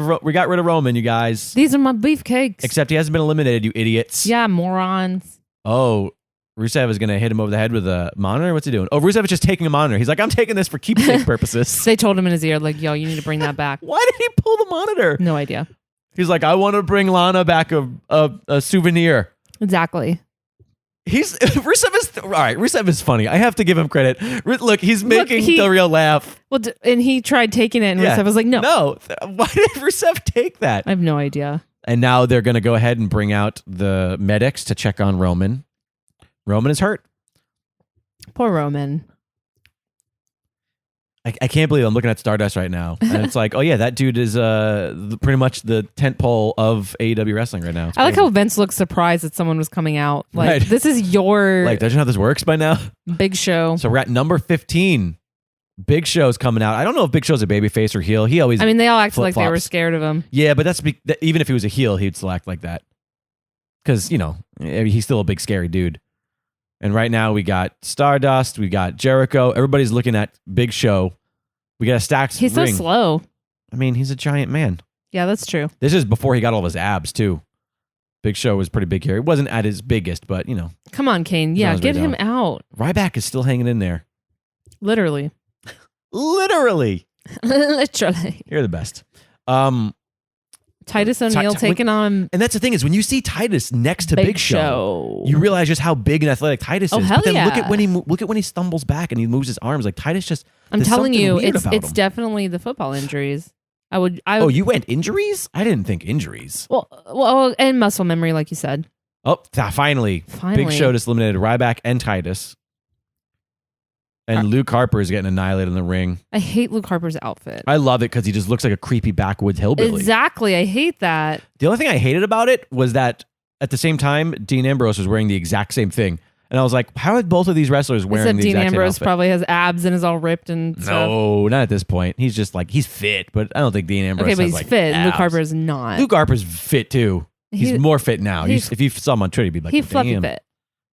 of Roman, you guys. These are my beefcakes. Except he hasn't been eliminated, you idiots. Yeah, morons. Oh, Rusev is going to hit him over the head with a monitor? What's he doing? Oh, Rusev is just taking a monitor. He's like, I'm taking this for keepsake purposes. They told him in his ear, like, yo, you need to bring that back. Why did he pull the monitor? No idea. He's like, I want to bring Lana back a souvenir. Exactly. Rusev is funny. I have to give him credit. Look, he's making Del Rio laugh. Well, and he tried taking it, and Rusev was like, no. No. Why did Rusev take that? I have no idea. And now they're going to go ahead and bring out the medics to check on Roman. Roman is hurt. Poor Roman. I can't believe I'm looking at Stardust right now. And it's like, oh yeah, that dude is pretty much the tent pole of AEW wrestling right now. I like how Vince looked surprised that someone was coming out. Like, right. This is your... Like, don't you know how this works by now? Big Show. So we're at number 15. Big Show's coming out. I don't know if Big Show's a babyface or heel. He always... I mean, they all acted like they were scared of him. Yeah, but even if he was a heel, he'd still act like that. Because, he's still a big, scary dude. And right now we got Stardust, we got Jericho. Everybody's looking at Big Show. We got a stacked He's ring. so slow. I mean, he's a giant man. Yeah, that's true. This is before he got all of his abs, too. Big Show was pretty big here. He wasn't at his biggest, but, Come on, Kane. Yeah, get him out. Ryback is still hanging in there. Literally. Literally. Literally. You're the best. Titus O'Neil taking on... And that's the thing is, when you see Titus next to Big Show, you realize just how big and athletic Titus is. Hell but then yeah. look at when he stumbles back and he moves his arms. Like, Titus just... I'm telling you, it's definitely the football injuries. Oh, you went injuries? I didn't think injuries. Well, and muscle memory, like you said. Oh, finally. Big Show just eliminated Ryback and Titus. And Luke Harper is getting annihilated in the ring. I hate Luke Harper's outfit. I love it because he just looks like a creepy backwoods hillbilly. Exactly. I hate that. The only thing I hated about it was that at the same time, Dean Ambrose was wearing the exact same thing. And I was like, how are both of these wrestlers wearing the exact same outfit? Dean Ambrose probably has abs and is all ripped and stuff. No, not at this point. He's just like, he's fit, but I don't think Dean Ambrose has he's fit. Abs. Luke Harper is not. Luke Harper's fit too. He's more fit now. If you saw him on Twitter, you'd be like, he's fluffy fit.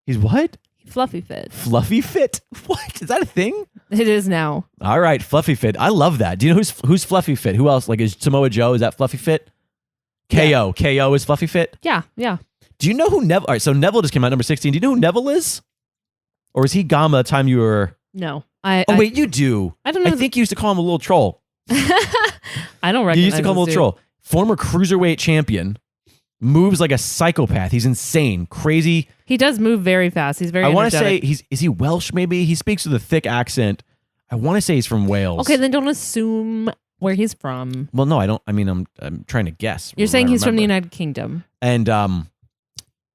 He's what? Fluffy fit. Fluffy fit? What? Is that a thing? It is now. All right, fluffy fit. I love that. Do you know who's fluffy fit? Who else? Like, is Samoa Joe? Is that fluffy fit? KO. Yeah. KO is fluffy fit? Yeah, yeah. Do you know who Neville... All right, so Neville just came out number 16. Do you know who Neville is? Or is he Gama the time you were... No. Wait, you do. I don't know. I think you used to call him a little troll. I don't recognize You used to call him a little troll. Former Cruiserweight champion. Moves like a psychopath. He's insane, crazy. He does move very fast. He's very I want to energetic. say is he Welsh maybe? He speaks with a thick accent. I want to say he's from Wales. Okay, then don't assume where he's from. Well, no, I don't. I mean, I'm trying to guess. You're saying he's from the United Kingdom. And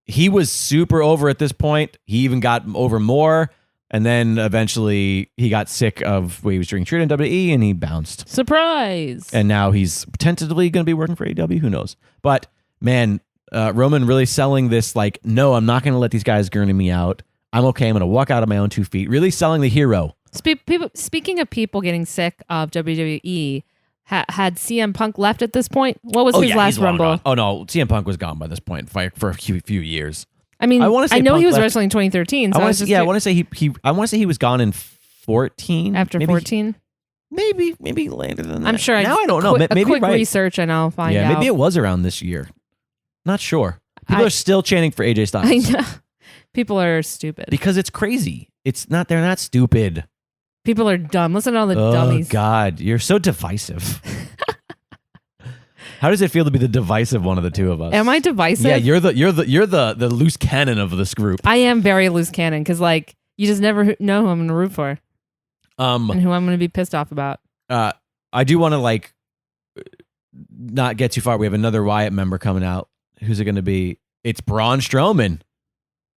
he was super over at this point. He even got over more. And then eventually he got sick of the way he was being treated in WWE and he bounced. Surprise. And now he's tentatively going to be working for AEW. Who knows? But man, Roman really selling this like, no, I'm not going to let these guys gurney me out. I'm okay. I'm going to walk out on my own 2 feet. Really selling the hero. Speaking of people getting sick of WWE, had CM Punk left at this point? What was his last Rumble? Oh no, CM Punk was gone by this point for a few years. I mean, I know he was left, wrestling in 2013. So I want to say I want to say he was gone in 14. After 14, maybe later than that. I'm sure. Now I don't know. Maybe a quick right. research and I'll find out. Yeah, maybe it was around this year. Not sure. People are still chanting for AJ Styles. I know. People are stupid because it's crazy. It's not. They're not stupid. People are dumb. Listen to all the dummies. Oh God, you're so divisive. How does it feel to be the divisive one of the two of us? Am I divisive? Yeah, you're the loose cannon of this group. I am very loose cannon because like you just never know who I'm going to root for, and who I'm going to be pissed off about. I do want to like not get too far. We have another Wyatt member coming out. Who's it going to be? It's Braun Strowman,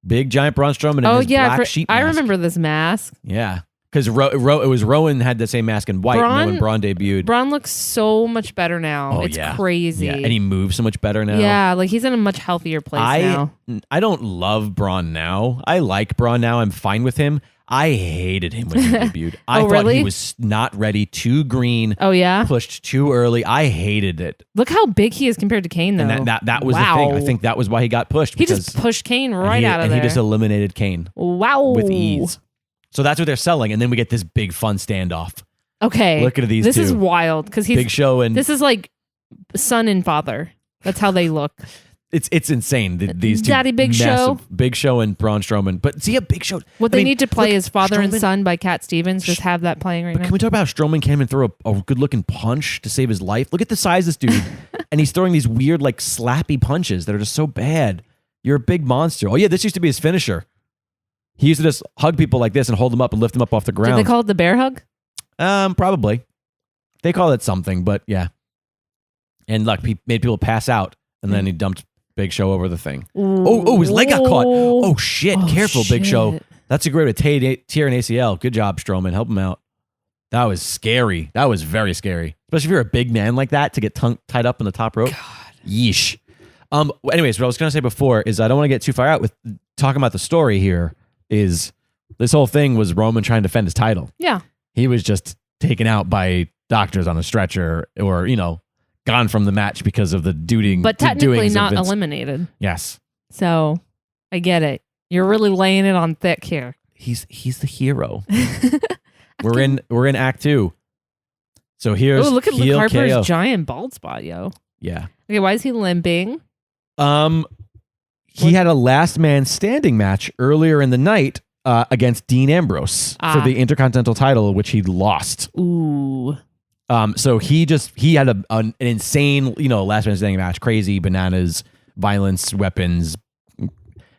big giant Braun Strowman. In his black sheep mask. I remember this mask. Yeah. Because it was Rowan had the same mask in white when Braun debuted. Braun looks so much better now. It's crazy. Yeah. And he moves so much better now. Yeah, like he's in a much healthier place now. I don't love Braun now. I like Braun now. I'm fine with him. I hated him when he debuted. I thought he was not ready, too green. Oh, yeah? Pushed too early. I hated it. Look how big he is compared to Kane, though. And that was the thing. I think that was why he got pushed. He just pushed Kane out of there. And he just eliminated Kane. Wow. With ease. So that's what they're selling, and then we get this big fun standoff. Okay, look at these. This two. Is wild because he's Big Show and this is like son and father. That's how they look. It's insane. These two, Daddy Big Show, Big Show and Braun Strowman. But see a Big Show. What they need to play is Father and Son by Cat Stevens. Just have that playing right now. Can we talk about how Strowman came and throw a good looking punch to save his life? Look at the size of this dude, and he's throwing these weird like slappy punches that are just so bad. You're a big monster. Oh yeah, this used to be his finisher. He used to just hug people like this and hold them up and lift them up off the ground. Did they call it the bear hug? Probably. They call it something, but yeah. And look, he made people pass out, and then he dumped Big Show over the thing. Oh, his leg got caught. Oh, shit. Careful, shit. Big Show. That's a great way to tear an ACL. Good job, Strowman. Help him out. That was scary. That was very scary. Especially if you're a big man like that to get tied up in the top rope. God. Yeesh. Anyways, what I was going to say before is I don't want to get too far out with talking about the story here. Is this whole thing was Roman trying to defend his title. Yeah. He was just taken out by doctors on a stretcher or, gone from the match because of the doing. But technically not eliminated. Yes. So I get it. You're really laying it on thick here. He's the hero. We're in Act 2. So here's look at Luke Harper's KO. giant bald spot, yo. Yeah. Okay, why is he limping? He had a last man standing match earlier in the night against Dean Ambrose for the Intercontinental title, which he lost. Ooh. So he had an insane, last man standing match, crazy bananas, violence, weapons,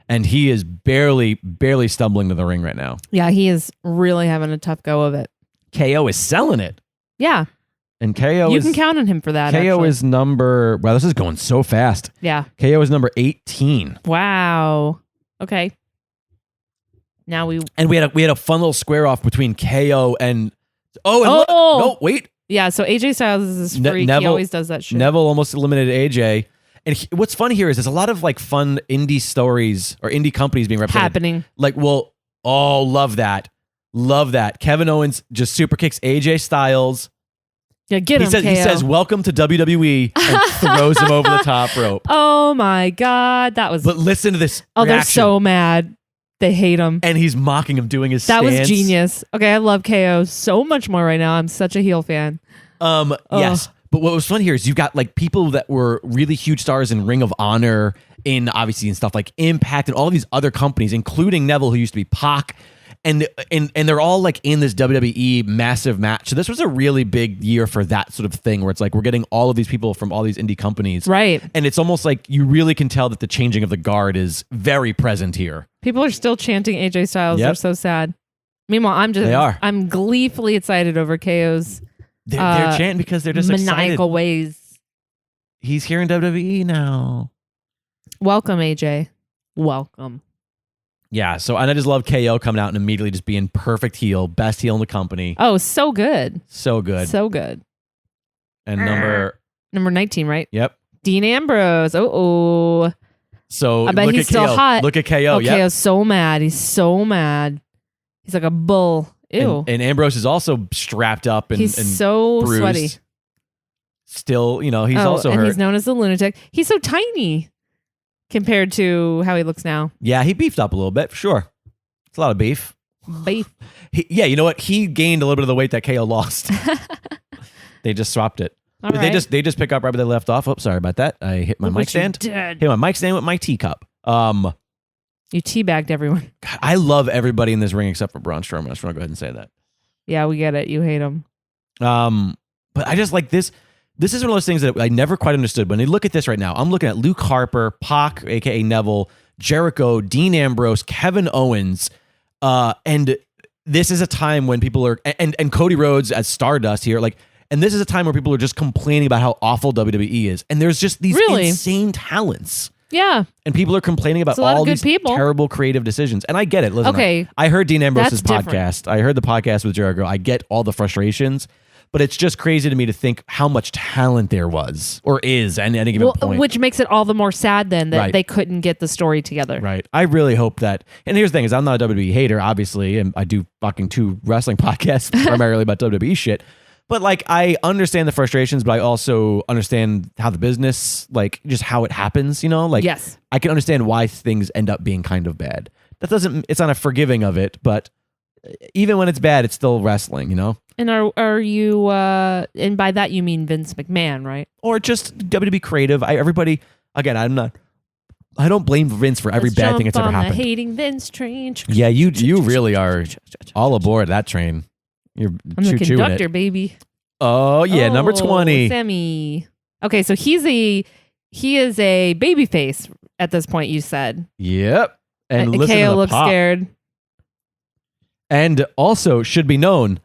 and he is barely stumbling to the ring right now. Yeah, he is really having a tough go of it. KO is selling it. Yeah. And KO you can count on him for that. KO is number. Wow, this is going so fast. Yeah. KO is number 18. Wow. Okay. Now we had a fun little square off between KO and no, wait. Yeah, so AJ Styles is this freak. He always does that shit. Neville almost eliminated AJ. And what's fun here is there's a lot of like fun indie stories or indie companies being represented. Happening. Like, love that. Love that. Kevin Owens just super kicks AJ Styles. Yeah, get him, He says, welcome to WWE, and throws him over the top rope. Oh my God. That was... But listen to this reaction. They're reaction. so mad. They hate him. And he's mocking him doing his stance. That was stance. genius. Okay, I love KO so much more right now. I'm such a heel fan. Yes. But what was fun here is you've got like people that were really huge stars in Ring of Honor, in stuff like Impact and all of these other companies, including Neville, who used to be Pac. and they're all like in this WWE massive match. So this was a really big year for that sort of thing where it's like we're getting all of these people from all these indie companies. Right. And it's almost like you really can tell that the changing of the guard is very present here. People are still chanting AJ Styles. Yep. They're so sad. Meanwhile, I'm gleefully excited over KO's they're chanting because they're just maniacal excited. ways. He's here in WWE now. Welcome, AJ. Welcome. Yeah, so and I just love KO coming out and immediately just being perfect heel, best heel in the company. Oh, so good. So good. So good. And number 19, right? Yep. Dean Ambrose. Oh. So I bet look he's at still KO. hot. Look at KO. Oh, Yep. KO's so mad. He's so mad. He's like a bull. Ew. And Ambrose is also strapped up and he's so bruised. sweaty. Still, he's also and hurt. he's known as the lunatic. He's so tiny compared to how he looks now. Yeah, he beefed up a little bit, for sure. It's a lot of beef. Beef. Yeah, you know what? He gained a little bit of the weight that KO lost. They just swapped it. All They right. just pick up right where they left off. Oh, sorry about that. I hit my Look mic what you stand. did. Hit my mic stand with my teacup. You teabagged everyone. I love everybody in this ring except for Braun Strowman. I just want to go ahead and say that. Yeah, we get it. You hate him. But I just like this. This is one of those things that I never quite understood. When you look at this right now, I'm looking at Luke Harper, Pac, aka Neville, Jericho, Dean Ambrose, Kevin Owens, and this is a time when people are and Cody Rhodes as Stardust here, like, and this is a time where people are just complaining about how awful WWE is, and there's just these insane talents. Yeah. And people are complaining about all these terrible creative decisions. And I get it. Listen, okay. I heard Dean Ambrose's That's podcast. different. I heard the podcast with Jericho. I get all the frustrations, but it's just crazy to me to think how much talent there was or is at any given point. Which makes it all the more sad then that Right. they couldn't get the story together. Right. I really hope that. And here's the thing is I'm not a WWE hater, obviously, and I do fucking 2 wrestling podcasts primarily about WWE shit. But like, I understand the frustrations, but I also understand how the business, like just how it happens, like Yes. I can understand why things end up being kind of bad. It's not a forgiving of it, but even when it's bad, it's still wrestling, And are you and by that you mean Vince McMahon, right? Or just WWE creative. Everybody, again, I don't blame Vince for every bad thing that's ever happened. The hating Vince train. Yeah, you really are all aboard that train. You're I'm the chewing conductor, it. baby. Oh yeah, number 20. Sammy. Okay, so he is a babyface at this point. You said. Yep. And listen KO to the looks pop. scared. And also should be known,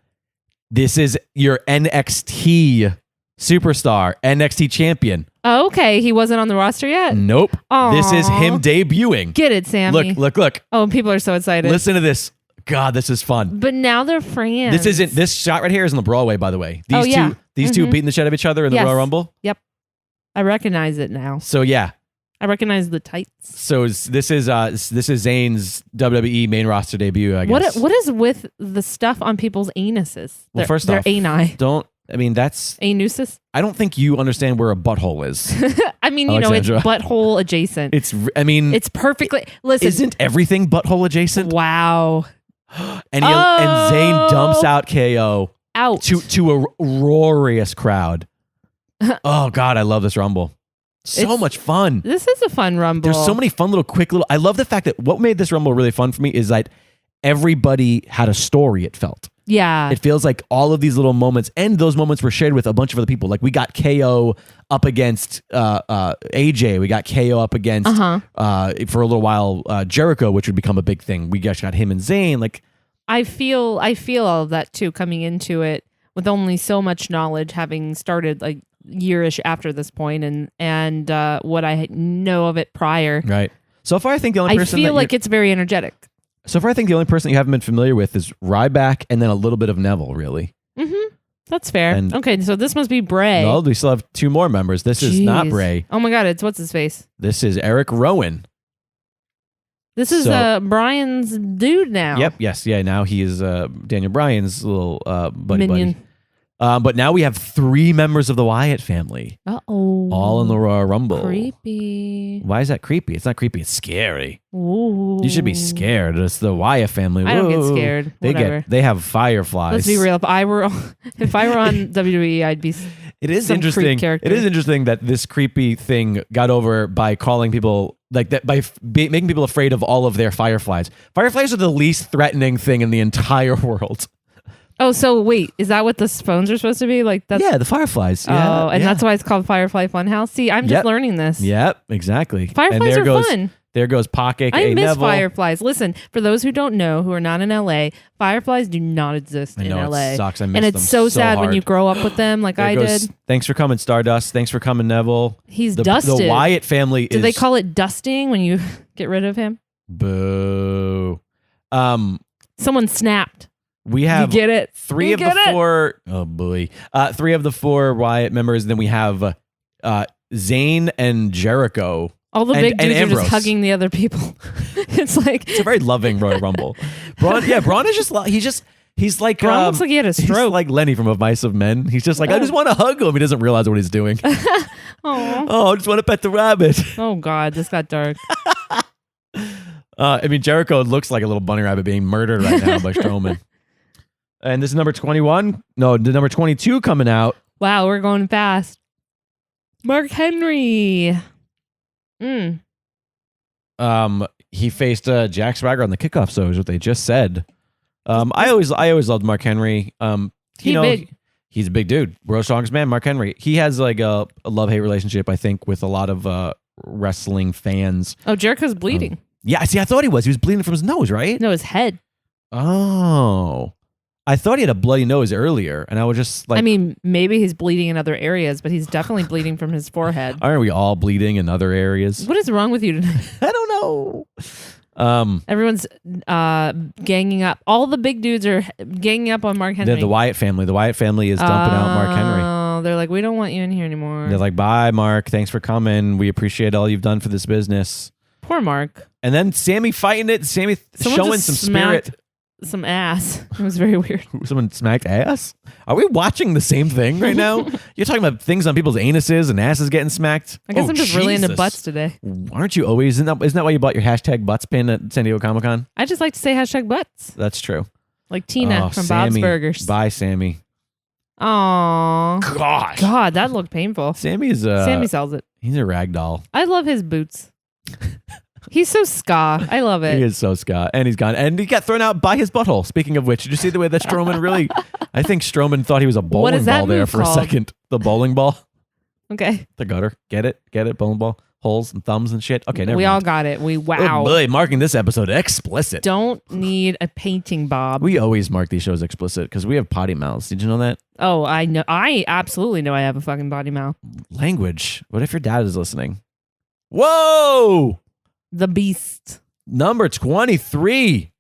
this is your NXT superstar, NXT champion. Oh, okay, he wasn't on the roster yet. Nope. Aww. This is him debuting. Get it, Sammy. Look. Oh, people are so excited. Listen to this. God, this is fun. But now they're friends. This shot right here is in the Broadway, by the way. These two beating the shit out of each other in the Royal Rumble. Yep. I recognize it now. So yeah. I recognize the tights. So this is Zayn's WWE main roster debut, I guess. What is with the stuff on people's anuses? Well, first off, their ani. That's anuses. I don't think you understand where a butthole is. I mean, Alexandra. it's butthole adjacent. It's perfectly. Listen, isn't everything butthole adjacent? Wow. And Zayn dumps out KO out to a roarious crowd. Oh God, I love this Rumble. So much fun. This is a fun Rumble. There's so many fun little I love the fact that what made this Rumble really fun for me is that everybody had a story, it felt. Yeah. It feels like all of these little moments, and those moments were shared with a bunch of other people. Like we got KO up against AJ. We got KO up against for a little while Jericho, which would become a big thing. We just got him and Zayn. Like I feel all of that too, coming into it with only so much knowledge, having started like yearish after this point, and what I know of it prior. Right. So far, I think the only person I feel like it's very energetic. So far, I think the only person you haven't been familiar with is Ryback, and then a little bit of Neville, really. Mm-hmm. That's fair. And okay, so this must be Bray. No, we still have 2 more members. This is not Bray. Oh my God, it's what's his face? This is Eric Rowan. This is Brian's dude now. Yep. Yes. Yeah. Now he is Daniel Bryan's little buddy. But now we have 3 members of the Wyatt family. Uh-oh. All in the Royal Rumble. Creepy. Why is that creepy? It's not creepy. It's scary. Ooh. You should be scared. It's the Wyatt family. I don't get scared. Whatever. They have fireflies. Let's be real. If I were on WWE, I'd be It is Some interesting. creep character. It is interesting that this creepy thing got over by calling people like that, by making people afraid of all of their fireflies. Fireflies are the least threatening thing in the entire world. Oh, so wait, is that what the phones are supposed to be? Like that's Yeah, the fireflies. Oh, Yeah, and yeah. that's why it's called Firefly Funhouse. See, I'm just learning this. Yep, exactly. Fireflies are fun. There goes Pock, aka I miss Neville. fireflies. Listen, for those who don't know, who are not in LA, fireflies do not exist in LA. It sucks. I miss and it's them so sad hard. when you grow up with them, like I did. Thanks for coming, Stardust. Thanks for coming, Neville. He's The dusted. Wyatt family Do is. they call it dusting when you get rid of him? Boo. Someone snapped. We have You get it? three You of get the it? four. Oh boy, 3 of the 4 Wyatt members. Then we have Zayn and Jericho. All the And- big and dudes are Ambrose. just hugging the other people. It's like It's a very loving Royal Rumble. Braun is just he's like Braun looks like he had a he's stroke. like Lenny from Of Mice of Men. He's just like I just want to hug him. He doesn't realize what he's doing. Aw. Oh, I just want to pet the rabbit. Oh God, this got dark. I mean, Jericho looks like a little bunny rabbit being murdered right now by Strowman. And this is number 21. No, the number 22 coming out. Wow, we're going fast. Mark Henry. He faced Jack Swagger on the kickoff, so is what they just said. I always loved Mark Henry. Big. He's a big dude. World's strongest man, Mark Henry. He has like a love-hate relationship, I think, with a lot of wrestling fans. Oh, Jericho's bleeding. Yeah, see, I thought he was. He was bleeding from his nose, right? No, his head. Oh. I thought he had a bloody nose earlier, and I was just like... I mean, maybe he's bleeding in other areas, but he's definitely bleeding from his forehead. Aren't we all bleeding in other areas? What is wrong with you tonight? I don't know. Everyone's ganging up. All the big dudes are ganging up on Mark Henry. The Wyatt family. The Wyatt family is dumping out Mark Henry. Oh, they're like, we don't want you in here anymore. They're like, bye, Mark. Thanks for coming. We appreciate all you've done for this business. Poor Mark. And then Sammy fighting it. Sammy Someone showing just some smacked spirit. Some ass. It was very weird. Someone smacked ass? Are we watching the same thing right now? You're talking about things on people's anuses and asses getting smacked? I guess I'm just really into Jesus. butts today. Aren't you always? Isn't that why you bought your hashtag butts pin at San Diego Comic-Con? I just like to say hashtag butts. That's true. Like Tina from Sammy. Bob's Burgers. Bye, Sammy. Aww. Gosh. God, that looked painful. Sammy's Sammy sells it. he's a rag doll. I love his boots. He's so ska. I love it. He is so Scott. And he's gone. And he got thrown out by his butthole. Speaking of which, did you see the way that Strowman really... I think Strowman thought he was a bowling is that ball there move for a called? second. The bowling ball. Okay. The gutter. Get it? Get it? Bowling ball. Holes and thumbs and shit. Okay, never We mind. all got it. Wow. Oh boy, marking this episode explicit. Don't need a painting, Bob. We always mark these shows explicit because we have potty mouths. Did you know that? Oh, I know. I absolutely know I have a fucking body mouth. Language. What if your dad is listening? Whoa! The Beast. Number 23.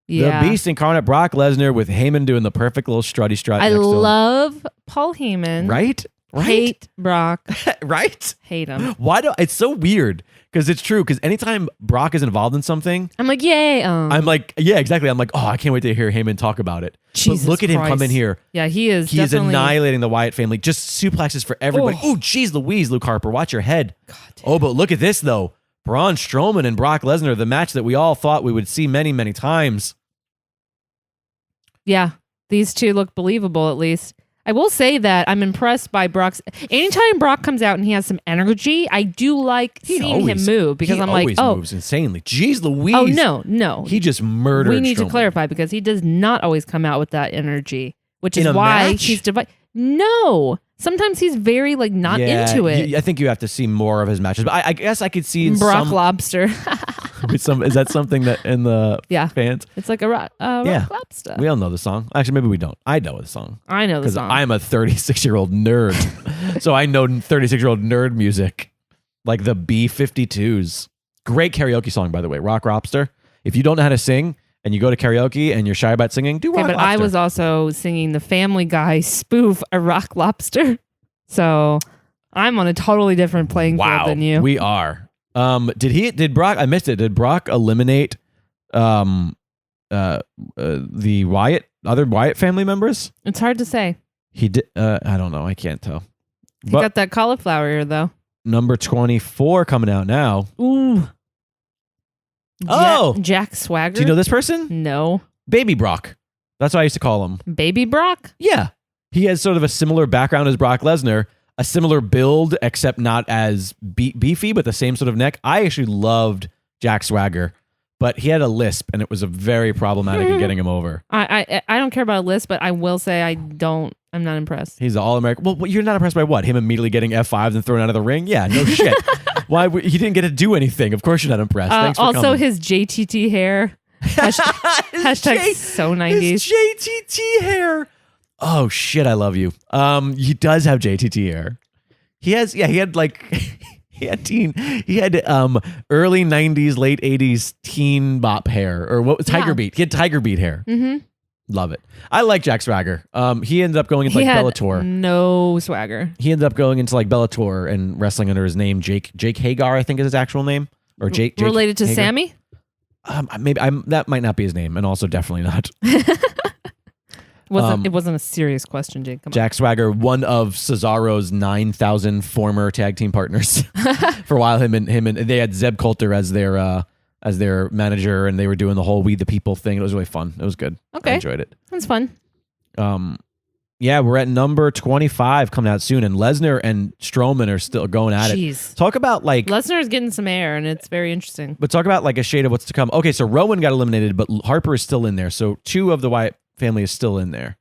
Yeah. The Beast incarnate Brock Lesnar with Heyman doing the perfect little strutty strut. I next to him. love Paul Heyman. Right? Hate Brock. Right? Hate him. Why do it's so weird? Because it's true. Because anytime Brock is involved in something, I'm like, yay. I'm like, yeah, exactly. I'm like, oh, I can't wait to hear Heyman talk about it. Jesus but look at him come Christ. in here. Yeah, he is. He is definitely annihilating the Wyatt family. Just suplexes for everybody. Oh, geez, Louise, Luke Harper, watch your head. God damn. Oh, but look at this though. Braun Strowman and Brock Lesnar, the match that we all thought we would see many, many times. Yeah, these two look believable at least. I will say that I'm impressed by Brock's. Anytime Brock comes out and he has some energy, I do like seeing him move because I'm like, oh, moves insanely. Jeez, Louise. oh no. He just murdered. We need to Strowman. clarify because he does not always come out with that energy, which is In a why match? he's divided. No, sometimes he's very like not into it. I think you have to see more of his matches. But I guess I could see in Brock some, Lobster. is that something that in the Yeah. fans? It's like a rock lobster. We all know the song. Actually, maybe we don't. I know the song. I know the Because song. I'm a 36-year-old nerd. So I know 36-year-old nerd music. Like the B-52s. Great karaoke song, by the way. Rock Lobster. If you don't know how to sing and you go to karaoke and you're shy about singing, do Rock Okay, but Lobster. I was also singing the Family Guy spoof a rock lobster. So I'm on a totally different playing field than you. We are. Did Brock, I missed it. Did Brock eliminate the other Wyatt family members? It's hard to say. He did. I don't know. I can't tell. He But got that cauliflower ear though. number 24 coming out now. Ooh. Oh! Jack Swagger. Do you know this person? No. Baby Brock. That's what I used to call him. Baby Brock? Yeah. He has sort of a similar background as Brock Lesnar, a similar build, except not as beefy, but the same sort of neck. I actually loved Jack Swagger, but he had a lisp, and it was a very problematic in getting him over. I don't care about a lisp, but I will say I'm not impressed. He's All-American. Well, you're not impressed by what? Him immediately getting F5s and thrown out of the ring? Yeah, no shit. He didn't get to do anything. Of course you're not impressed. Thanks for also, coming. his JTT hair. Hashtag so 90s. His JTT hair. Oh shit, I love you. He does have JTT hair. He had early 90s, late 80s teen bop hair, or what was Tiger Beat. He had Tiger Beat hair. Mm-hmm. Love it. I like Jack Swagger. He ended up going into Bellator. No swagger. He ended up going into Bellator and wrestling under his name, Jake Hagar, I think is his actual name, or Jake related to Hagar? Sammy. Maybe that might not be his name, and also definitely not. It wasn't a serious question, Jake. Come on. Jack Swagger, one of Cesaro's 9,000 former tag team partners. For a while, him and they had Zeb Coulter as their manager, and they were doing the whole "We the People" thing. It was really fun. It was good. Okay, I enjoyed it. That's fun. Yeah, we're at number 25 coming out soon, and Lesnar and Strowman are still going at it. Talk about Lesnar is getting some air, and it's very interesting. But talk about a shade of what's to come. Okay, so Rowan got eliminated, but Harper is still in there. So 2 of the Wyatt family is still in there.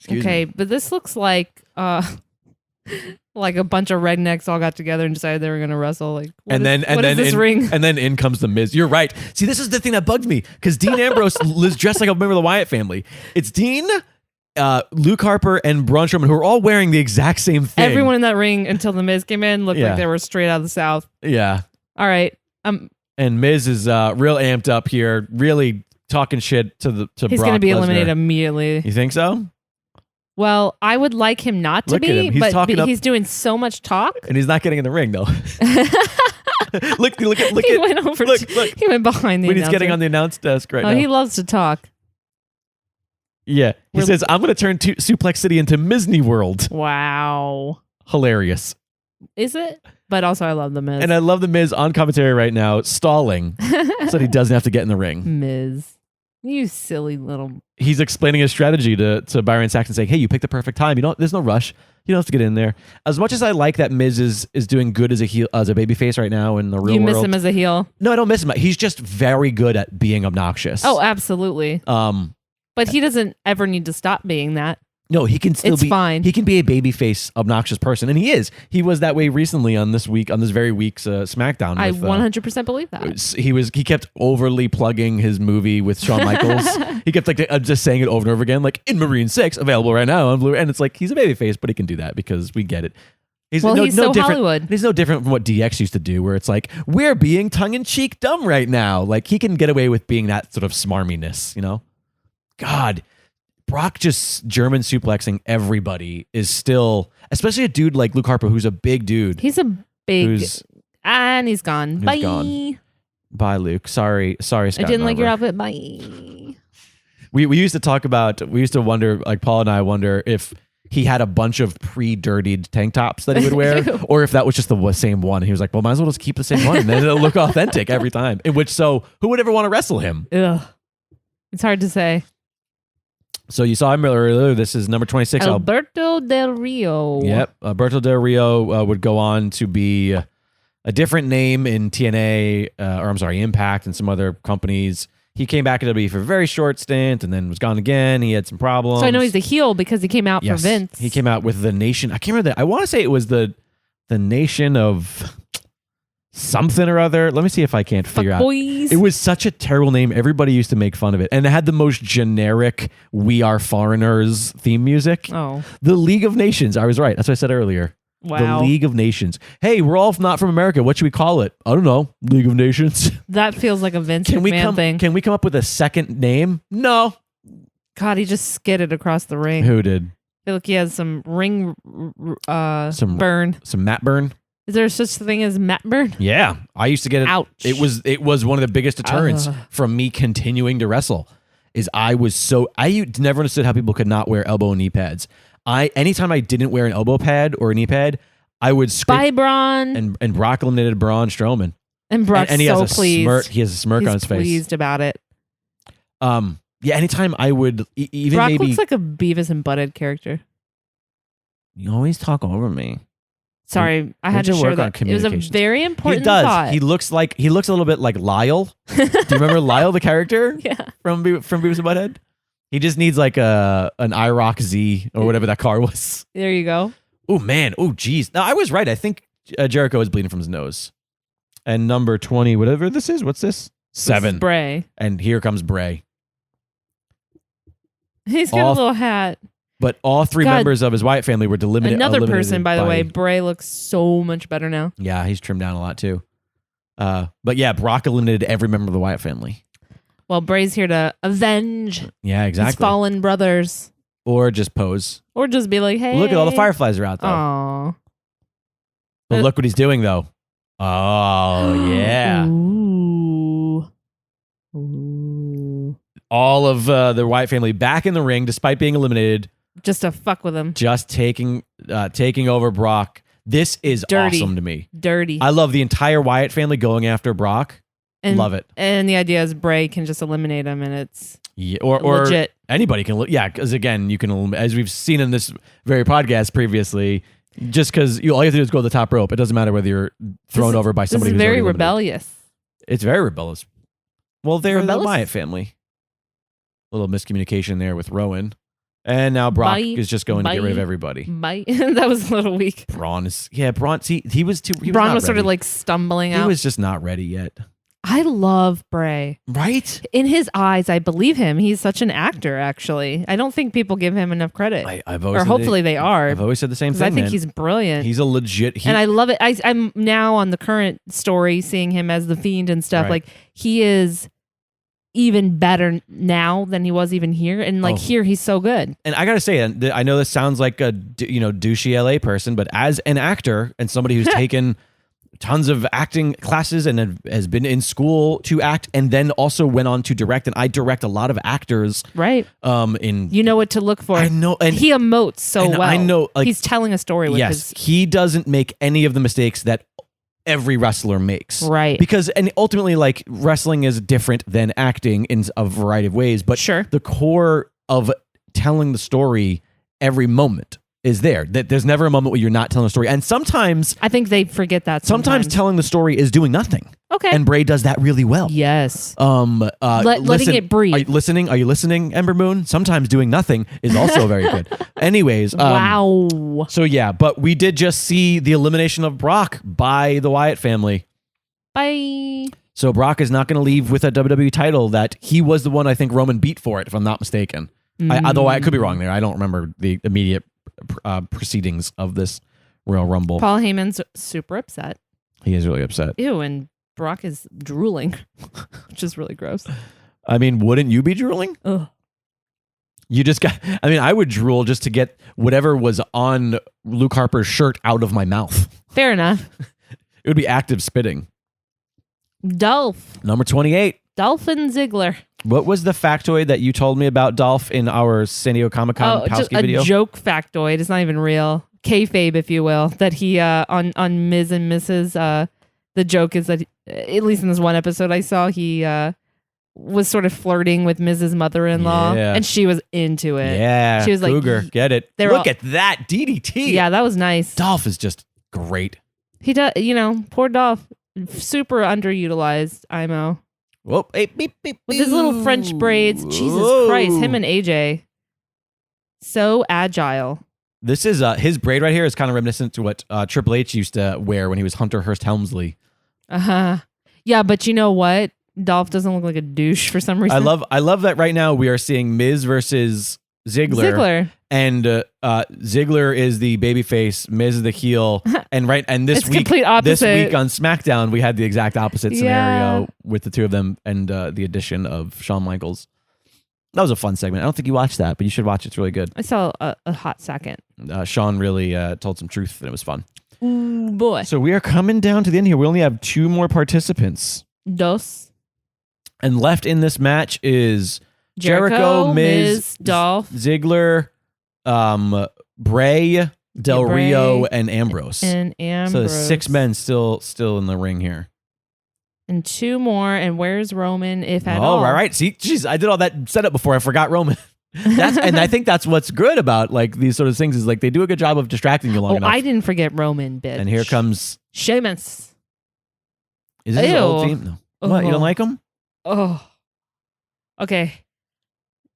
Excuse me. But this looks like like a bunch of rednecks all got together and decided they were going to wrestle. What is this ring? And then in comes the Miz. You're right. See, this is the thing that bugged me because Dean Ambrose is dressed like a member of the Wyatt family. It's Dean, Luke Harper, and Braun Strowman, who are all wearing the exact same thing. Everyone in that ring until the Miz came in looked like they were straight out of the South. Yeah. All right. And Miz is real amped up here, really talking shit to He's going to be eliminated immediately. You think so? Well, I would like him not to be, but he's doing so much talk. And he's not getting in the ring, though. look He went over. He went behind the when he's getting on the announce desk right now. He loves to talk. Yeah. He says, I'm going to turn Suplex City into Misney World. Wow. Hilarious. Is it? But also I love The Miz. And I love The Miz on commentary right now, stalling so that he doesn't have to get in the ring. Miz. You silly little... He's explaining his strategy to Byron Saxton, saying, hey, you picked the perfect time. There's no rush. You don't have to get in there. As much as I like that Miz is doing good as a heel, as a babyface right now in the real world. You miss him as a heel? No, I don't miss him. He's just very good at being obnoxious. Oh, absolutely. But he doesn't ever need to stop being that. No, he can still be fine. He can be a babyface, obnoxious person, and he is. He was that way recently on this very week's SmackDown. I 100% believe that. He kept overly plugging his movie with Shawn Michaels. He kept just saying it over and over again, like in Marine 6, available right now on Blu-ray. And it's like he's a babyface, but he can do that because we get it. He's so different. Hollywood. He's no different from what DX used to do, where it's like we're being tongue-in-cheek dumb right now. Like he can get away with being that sort of smarminess, God. Brock just German suplexing everybody is still, especially a dude like Luke Harper, who's a big dude. He's a big, and he's gone. Bye. Gone. Bye, Luke. Sorry, Scott. I didn't like your outfit. Bye. We used to wonder, like Paul and I wonder if he had a bunch of pre-dirtied tank tops that he would wear, or if that was just the same one. And he was like, well, might as well just keep the same one, and then it'll look authentic every time. Who would ever want to wrestle him? Ugh. It's hard to say. So you saw him earlier. This is number 26. Alberto Del Rio. Yep. Alberto Del Rio would go on to be a different name in TNA, Impact and some other companies. He came back to WWE for a very short stint and then was gone again. He had some problems. So I know he's a heel because he came out for Vince. He came out with the Nation. I can't remember I want to say it was the Nation of... something or other. Let me see if I can't figure out. It was such a terrible name. Everybody used to make fun of it. And it had the most generic We Are Foreigners theme music. Oh. The League of Nations. I was right. That's what I said earlier. Wow. The League of Nations. Hey, we're all not from America. What should we call it? I don't know. League of Nations. That feels like a Vince McMahon thing. Can we come up with a second name? No. God, he just skidded across the ring. Who did? I feel like he has some ring burn. Some mat burn. Is there such a thing as mat burn? Yeah, I used to get it. Ouch! It was one of the biggest deterrents from me continuing to wrestle. I never understood how people could not wear elbow and knee pads. Anytime I didn't wear an elbow pad or a knee pad, I would scrape. Bye, Braun. And Brock eliminated Braun Strowman. And Brock's and he so has a pleased. smirk. He has a smirk on his face. Pleased about it. Yeah, anytime I would even Brock maybe looks like a Beavis and Butthead character. you always talk over me. Sorry, I had to share that. It was a very important thought. He looks a little bit like Lyle. Do you remember Lyle, the character? Yeah. From Beavis and Butthead? He just needs like an IROC Z or whatever that car was. There you go. Oh man. Oh geez. No, I was right. I think Jericho is bleeding from his nose. And number 20, whatever this is. What's this? 7. This is Bray. And here comes Bray. He's got a little hat. But all 3 members of his Wyatt family were eliminated. Another person, by the way, Bray looks so much better now. Yeah, he's trimmed down a lot too. But yeah, Brock eliminated every member of the Wyatt family. Well, Bray's here to avenge his fallen brothers. Or just pose. Or just be like, hey. Look at all the fireflies are out though. Aww. But look what he's doing though. Oh, yeah. Ooh. All of the Wyatt family back in the ring despite being eliminated. Just to fuck with him. Just taking over Brock. This is awesome to me. Dirty. I love the entire Wyatt family going after Brock. And, love it. And the idea is Bray can just eliminate him and it's or legit. Anybody can. Yeah, because again, you can, as we've seen in this very podcast previously, just because all you have to do is go to the top rope. It doesn't matter whether you're thrown over by somebody who's very eliminated. Rebellious. It's very rebellious. Well, they're the Wyatt family. A little miscommunication there with Rowan. And now Brock is just going to get rid of everybody. That was a little weak. Braun is, Braun, see, he was too, he Braun was sort of like stumbling out. He was just not ready yet. I love Bray. Right? In his eyes, I believe him. He's such an actor, actually. I don't think people give him enough credit. I've always hopefully they are. I've always said the same thing, I think he's brilliant. He's a legit... and I love it. I'm now on the current story, seeing him as the Fiend and stuff. Right. Like, he is even better now than he was even here. And here, he's so good. And I got to say, I know this sounds like a douchey LA person, but as an actor and somebody who's taken tons of acting classes and has been in school to act and then also went on to direct, and I direct a lot of actors. Right. You know what to look for. I know. And he emotes so well. I know. He's telling a story with his... he doesn't make any of the mistakes that every wrestler makes. Right. Because, and ultimately, like, wrestling is different than acting in a variety of ways, but the core of telling the story every moment is there. That there's never a moment where you're not telling a story. And sometimes I think they forget that sometimes telling the story is doing nothing. Okay. And Bray does that really well. Yes. Letting it breathe. Are you listening, Ember Moon? Sometimes doing nothing is also very good. Anyways. Wow. So yeah, but we did just see the elimination of Brock by the Wyatt family. Bye. So Brock is not going to leave with a WWE title that he was the one I think Roman beat for it, if I'm not mistaken. Although I could be wrong there. I don't remember the immediate proceedings of this Royal Rumble. Paul Heyman's super upset. He is really upset. Ew, and Brock is drooling, which is really gross. I mean, wouldn't you be drooling? Ugh. You just got, I would drool just to get whatever was on Luke Harper's shirt out of my mouth. Fair enough. It would be active spitting. Dolph. Number 28. Dolph and Ziggler. What was the factoid that you told me about Dolph in our San Diego Comic-Con Powski video? A joke factoid. It's not even real. Kayfabe, if you will. That he, on Ms. and Mrs., the joke is that, at least in this one episode I saw, he was sort of flirting with Mrs. Mother-in-law, and she was into it. Yeah, she was Cougar, like, get it. Look at that, DDT. Yeah, that was nice. Dolph is just great. He does, poor Dolph, super underutilized, IMO. Whoa, hey, beep, beep, with his little French braids. Jesus Christ, him and AJ. So agile. This is his braid right here is kind of reminiscent to what Triple H used to wear when he was Hunter Hearst Helmsley. Yeah, but you know what? Dolph doesn't look like a douche for some reason. I love that right now we are seeing Miz versus Ziggler. And Ziggler is the babyface, Miz is the heel, and this week on SmackDown we had the exact opposite scenario with the two of them and the addition of Shawn Michaels. That was a fun segment. I don't think you watched that, but you should watch it. It's really good. I saw a hot second. Shawn really told some truth, and it was fun. Ooh, boy. So we are coming down to the end here. We only have 2 more participants. Dos. And left in this match is Jericho, Miz, Dolph, Ziggler, Bray, Del Rio, and Ambrose. So there's 6 men still in the ring here. And 2 more. And where's Roman, if at Oh, all? right. See, geez, I did all that setup before. I forgot Roman. And I think that's what's good about like these sort of things is like they do a good job of distracting you long enough. I didn't forget Roman, bitch. And here comes Sheamus. Is this his old team? No. What? You don't like him? Oh. Okay.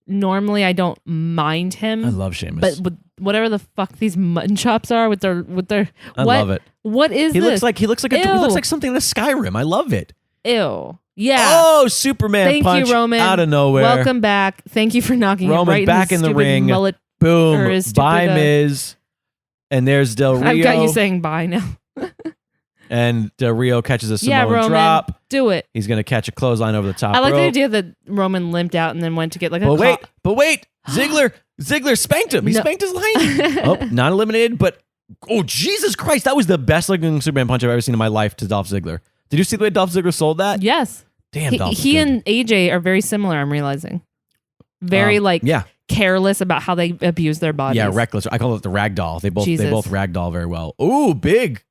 Normally I don't mind him. I love Sheamus. But with whatever the fuck these mutton chops are with their I love it. What is he this? He looks like something in a Skyrim. I love it. Ew. Yeah. Oh, Superman Thank punch you, Roman. out of nowhere. Welcome back. Thank you for knocking Roman him right back in the ring. Mullet. Boom. his stupid, Bye, Miz. And there's Del Rio. I've got you saying bye now. And Del Rio catches a Samoan Roman, drop. Do it. He's going to catch a clothesline over the top I like rope. the idea that Roman limped out and then went to get like a But wait. Ziggler spanked him. He spanked his line. Oh, not eliminated, but oh, Jesus Christ. That was the best looking Superman punch I've ever seen in my life to Dolph Ziggler. Did you see the way Dolph Ziggler sold that? Yes. Damn, Dolph. He and AJ are very similar, I'm realizing. Very careless about how they abuse their bodies. Yeah, reckless. I call it the ragdoll. They both ragdoll very well. Ooh, big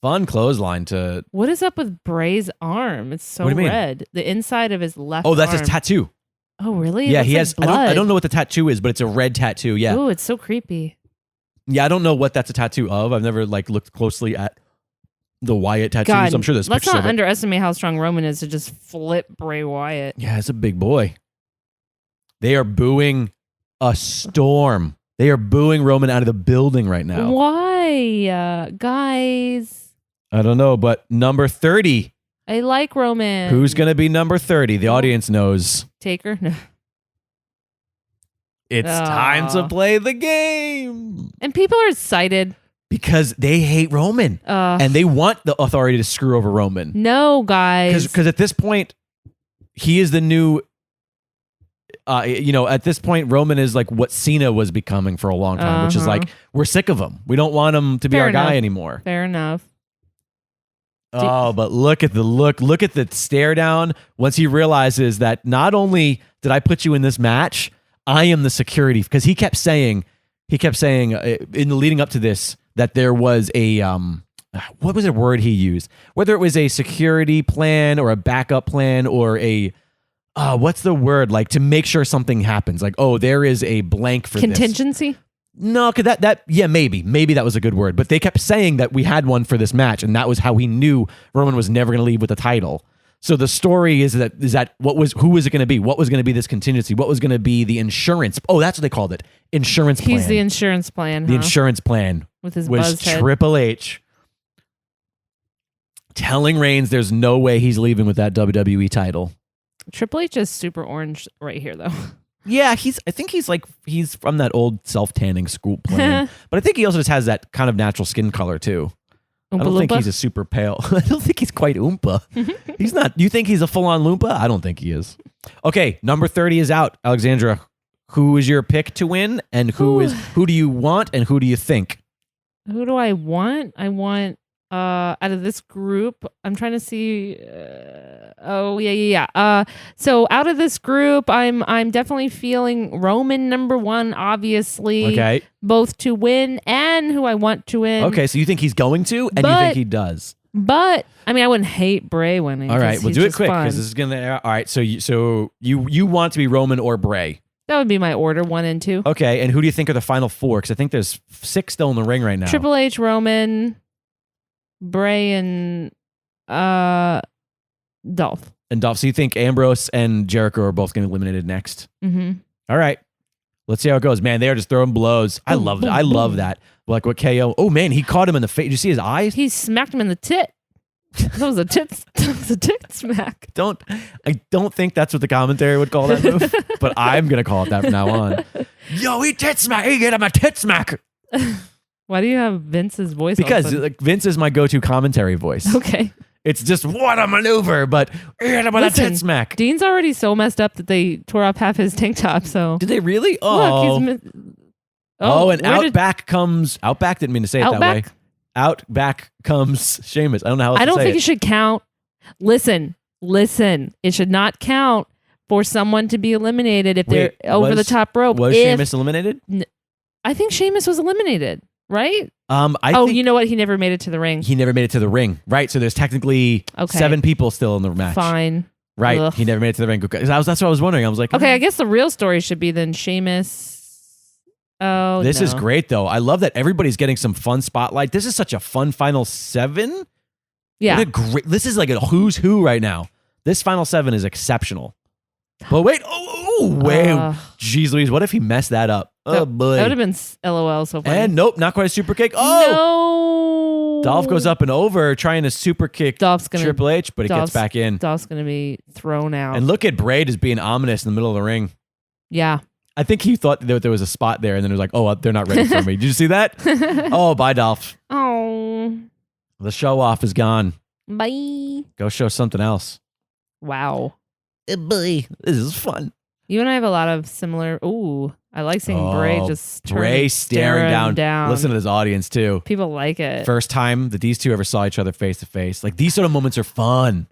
fun clothesline to. What is up with Bray's arm? It's so red. The inside of his left. Oh, that's arm. his tattoo. Oh, really? Yeah, he has. Blood. I don't know what the tattoo is, but it's a red tattoo. Yeah. Oh, it's so creepy. Yeah, I don't know what that's a tattoo of. I've never looked closely at the Wyatt tattoos. God, I'm sure there's let's pictures not of it. underestimate how strong Roman is to just flip Bray Wyatt. Yeah, it's a big boy. They are booing a storm. They are booing Roman out of the building right now. Why, guys? I don't know, but number 30. I like Roman. Who's going to be number 30? The audience knows. Taker? No. It's time to play the game. And people are excited. Because they hate Roman. And they want the authority to screw over Roman. No, guys. Because at this point, he is the new... at this point, Roman is like what Cena was becoming for a long time, which is like, we're sick of him. We don't want him to be our guy anymore. Fair enough. Oh, but look at the stare down once he realizes that not only did I put you in this match, I am the security, because he kept saying in the leading up to this that there was a what was the word he used? Whether it was a security plan or a backup plan or a what's the word, like to make sure something happens, like, oh, there is a blank for contingency. This. No, because maybe that was a good word, but they kept saying that we had one for this match, and that was how he knew Roman was never going to leave with the title. So the story is that who was it going to be? What was going to be this contingency? What was going to be the insurance? Oh, that's what they called it, insurance plan. He's the insurance plan. The insurance plan with his was buzz head. Triple H telling Reigns there's no way he's leaving with that WWE title. Triple H is super orange right here, though. Yeah, I think he's from that old self-tanning school plan. But I think he also just has that kind of natural skin color too. I don't think he's a super pale. I don't think he's quite Oompa. He's not. You think he's a full-on Loompa? I don't think he is. Okay, number 30 is out. Alexandra, who is your pick to win, and who do you want, and who do you think? Who do I want? I want out of this group, I'm trying to see. So out of this group, I'm definitely feeling Roman number 1, obviously. Okay. Both to win and who I want to win. Okay, so you think he's going to, and you think he does. But I mean, I wouldn't hate Bray winning. All right, we'll do it quick because this is gonna. All right, so you want to be Roman or Bray? That would be my order, 1 and 2. Okay, and who do you think are the final 4? Because I think there's 6 still in the ring right now. Triple H, Roman, Bray, and Dolph. And Dolph. So you think Ambrose and Jericho are both getting eliminated next? Mm-hmm. All right. Let's see how it goes. Man, they are just throwing blows. I love that. I love that. Like what KO. Oh man, he caught him in the face. Did you see his eyes? He smacked him in the tit. That was a tit smack. I don't think that's what the commentary would call that move, but I'm gonna call it that from now on. Yo, he tit smack. He get him a tit smack. Why do you have Vince's voice? Because Vince is my go-to commentary voice. Okay. It's just what a maneuver, but hit him with a tit smack. Dean's already so messed up that they tore off half his tank top. So did they really? Oh, look, and Outback comes. Outback didn't mean to say it that way. Outback comes Sheamus. I don't know how else I don't to say think it should count. Listen. It should not count for someone to be eliminated if they're over the top rope. Was Sheamus eliminated? I think Sheamus was eliminated. right? I think you know what? He never made it to the ring. he never made it to the ring, right? So there's technically Okay. 7 people still in the match. Fine. Right. Ugh. He never made it to the ring. That's what I was wondering. I was like, Okay, I guess the real story should be then Sheamus. Oh, this is no. great, though. I love that everybody's getting some fun spotlight. This is such a fun final 7. Yeah. This is like a who's who right now. This final 7 is exceptional. But wait. Wait. Jeez Louise, what if he messed that up? Oh, boy. That would have been LOL so funny. And nope, not quite a super kick. Oh! No. Dolph goes up and over trying to super kick Triple H, but it gets back in. Dolph's going to be thrown out. And look at Bray just being ominous in the middle of the ring. Yeah. I think he thought that there was a spot there, and then it was like, oh, they're not ready for me. Did you see that? Oh, bye, Dolph. Oh. The show off is gone. Bye. Go show something else. Wow. Boy, this is fun. You and I have a lot of similar. Ooh, I like seeing Bray just Bray staring down. Listen to this audience, too. People like it. First time that these two ever saw each other face to face. Like, these sort of moments are fun.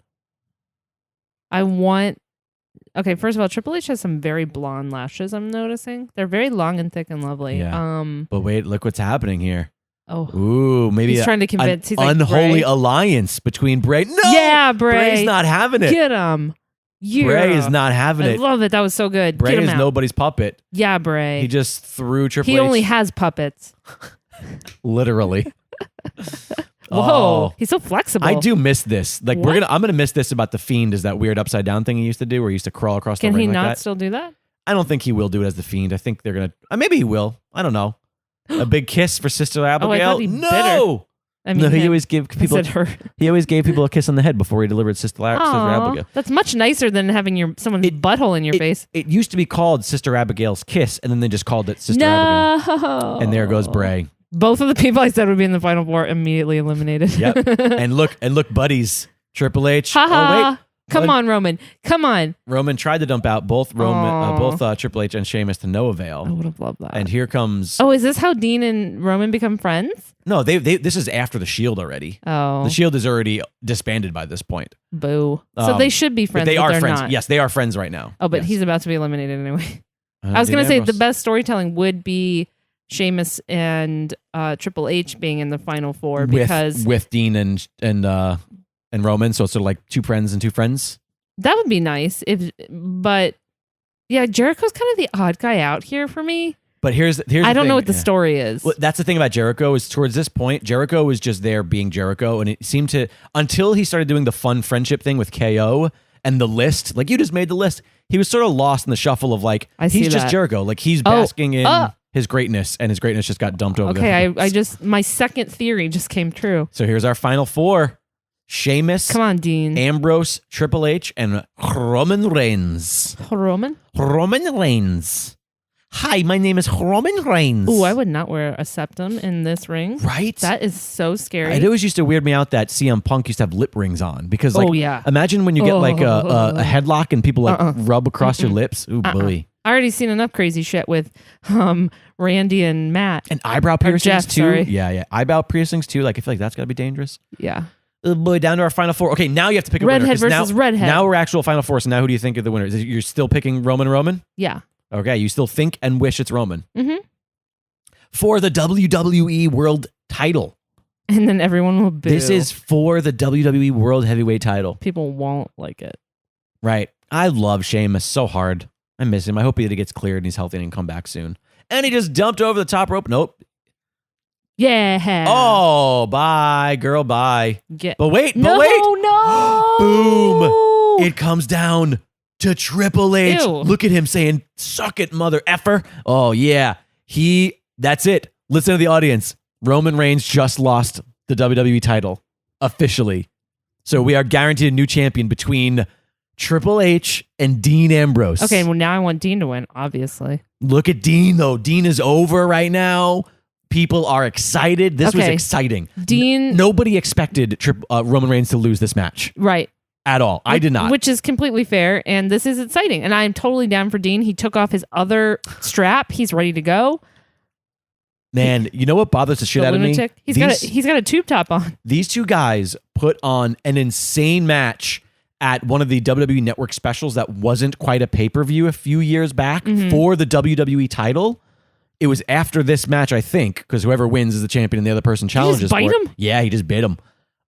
Okay, first of all, Triple H has some very blonde lashes, I'm noticing. They're very long and thick and lovely. Yeah. But wait, look what's happening here. Oh. Ooh, maybe he's trying to convince. He's like, unholy Bray? Alliance between Bray. No! Yeah, Bray. Bray's not having it. Get him. Yeah. Bray is not having it. I love it. That was so good. Bray Get him is out. nobody's puppet. Yeah, Bray. He just threw Triple H. He only has puppets. Literally. Whoa, he's so flexible. I do miss this. Like What? I'm gonna miss this about the Fiend. Is that weird upside down thing he used to do, where he used to crawl across the Can ring he like not that? still do that? I don't think he will do it as the Fiend. I think they're gonna. Maybe he will. I don't know. A big kiss for Sister Abigail. thought he bit No. I mean, No, he him. always gave I people. said her. He always gave people a kiss on the head before he delivered Sister Aw, Abigail. that's much nicer than having someone's butthole in your face. It used to be called Sister Abigail's kiss, and then they just called it Sister Abigail. No. And there goes Bray. Both of the people I said would be in the final 4 immediately eliminated. Yep. and look, buddies. Triple H. Ha ha. Oh wait. Come on, Roman. Come on. Roman tried to dump out both Triple H and Sheamus to no avail. I would have loved that. And here comes. Oh, is this how Dean and Roman become friends? No, this is after the Shield already. Oh. The Shield is already disbanded by this point. Boo. So they should be friends. But they are they're friends. Not. Yes, they are friends right now. Oh, but Yes. he's about to be eliminated anyway. I was going to say the best storytelling would be Sheamus and Triple H being in the final 4 because with Dean and Roman, so it's sort of like 2 friends and 2 friends. that would be nice. But yeah, Jericho's kind of the odd guy out here for me. But here's I don't the know thing. what the story is. Well, that's the thing about Jericho is towards this point, Jericho was just there being Jericho, and it seemed to until he started doing the fun friendship thing with KO and the list. Like you just made the list. He was sort of lost in the shuffle of like he's just Jericho. Like he's basking in his greatness, and his greatness just got dumped over. Okay, I just my second theory just came true. So here's our final 4: Sheamus, Come on, Dean. Ambrose, Triple H, and Roman Reigns. Roman? Roman Reigns. Hi, my name is Roman Reigns. Ooh, I would not wear a septum in this ring. Right? That is so scary. It always used to weird me out that CM Punk used to have lip rings on because, like, yeah. imagine when you get like a headlock and people like rub across your lips. Ooh, boy. I already seen enough crazy shit with Randy and Matt. And eyebrow piercings Jeff, too. sorry. Yeah. Eyebrow piercings too. Like, I feel like that's got to be dangerous. Yeah. Oh boy, down to our final 4. Okay, now you have to pick a winner. Redhead 'cause versus now, redhead. Now we're actual final 4. So now who do you think are the winners? You're still picking Roman? Yeah. Okay, you still think and wish it's Roman. Mm-hmm. For the WWE World title. And then everyone will boo. This is for the WWE World Heavyweight title. People won't like it. Right. I love Sheamus so hard. I miss him. I hope he gets cleared and he's healthy and can come back soon. And he just dumped over the top rope. Nope. Yeah. Oh, bye, girl, bye. But wait. No. Boom. It comes down to Triple H. Ew. Look at him saying, suck it, mother effer. Oh, yeah. That's it. Listen to the audience. Roman Reigns just lost the WWE title officially. So we are guaranteed a new champion between Triple H and Dean Ambrose. Okay, well, now I want Dean to win, obviously. Look at Dean, though. Dean is over right now. People are excited. This was exciting. Dean. Nobody expected Roman Reigns to lose this match. Right. At all. I did not. Which is completely fair, and this is exciting. And I'm totally down for Dean. He took off his other strap. He's ready to go. Man, you know what bothers the shit out of me? He's got a tube top on. These two guys put on an insane match at one of the WWE Network specials that wasn't quite a pay-per-view a few years back for the WWE title. it was after this match, I think, because whoever wins is the champion and the other person challenges bite for it. him? Yeah, he just bit him.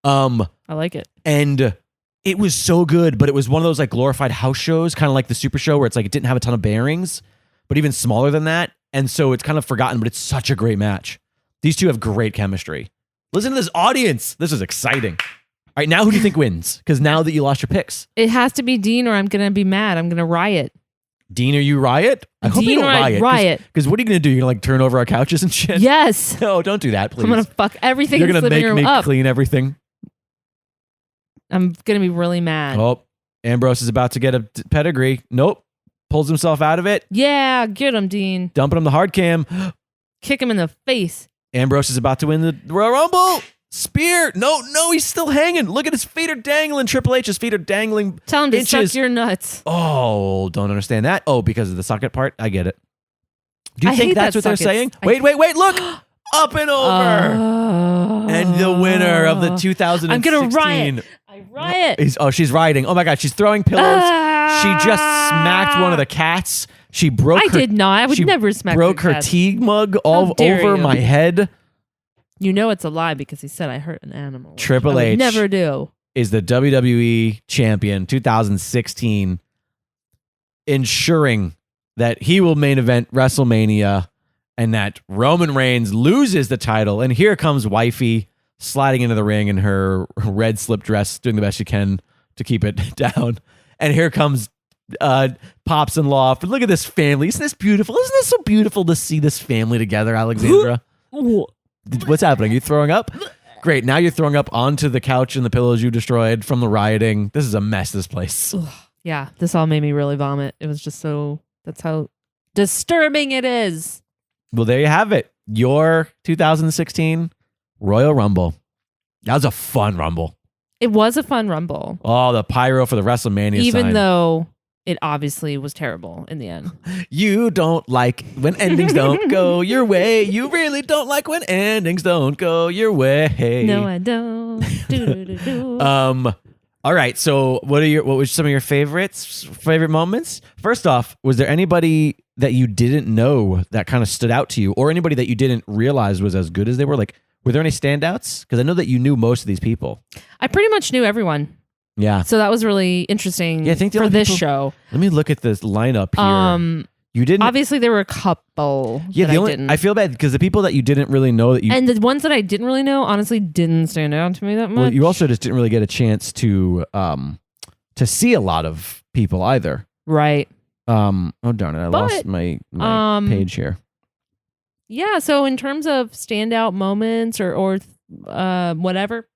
I like it. And it was so good, but it was one of those like glorified house shows, kind of like the Super Show, where it's like it didn't have a ton of bearings, but even smaller than that. And so it's kind of forgotten, but it's such a great match. These two have great chemistry. Listen to this audience. This is exciting. All right, now who do you think wins? Because now that you lost your picks. It has to be Dean or I'm going to be mad. I'm going to riot. Dean, are you riot? I hope Dean you don't or riot. Because what are you going to do? You're going to like turn over our couches and shit? Yes. No, don't do that, please. I'm going to fuck everything You're in the going to living make room me up. clean everything. I'm going to be really mad. Oh, Ambrose is about to get a pedigree. Nope. Pulls himself out of it. Yeah, get him, Dean. Dumping him the hard cam. Kick him in the face. Ambrose is about to win the Royal Rumble. Spear. No, he's still hanging. Look at his feet are dangling. Triple H's feet are dangling. Tell him to inches. suck your nuts. Oh, don't understand that. Oh, because of the socket part? I get it. Do you I think hate that's that what they're sockets. saying? Wait, look. Up and over. And the winner of the 2016. I'm going to riot. I riot. She's rioting. Oh my God, she's throwing pillows. She just smacked one of the cats. She broke I did not. I would never smack broke the her cat. tea mug all dare over you. my head. You know it's a lie because he said I hurt an animal. Triple I would H never do. is the WWE champion 2016, ensuring that he will main event WrestleMania and that Roman Reigns loses the title. And here comes wifey sliding into the ring in her red slip dress, doing the best she can to keep it down. And here comes Pops-in-law. But look at this family. Isn't this beautiful? Isn't this so beautiful to see this family together, Alexandra? What's happening? Are you throwing up? Great. Now you're throwing up onto the couch and the pillows you destroyed from the rioting. This is a mess, this place. Yeah, this all made me really vomit. It was just that's how disturbing it is. Well, there you have it. Your 2016 Royal Rumble. That was a fun Rumble. It was a fun Rumble. Oh, the pyro for the WrestleMania Even sign. though it obviously was terrible in the end. You don't like when endings don't go your way. You really don't like when endings don't go your way. No, I don't. Do. All right. So what were some of your favorite moments? First off, was there anybody that you didn't know that kind of stood out to you, or anybody that you didn't realize was as good as they were? Like, were there any standouts? Because I know that you knew most of these people. I pretty much knew everyone. Yeah. So that was really interesting for this show. Let me look at this lineup here. You didn't. Obviously, there were a couple. Yeah, that I didn't. I feel bad because the people that you didn't really know that you and the ones that I didn't really know, honestly, didn't stand out to me that much. Well, you also just didn't really get a chance to see a lot of people either. Right. Oh darn it! I lost my page here. Yeah. So in terms of standout moments or whatever,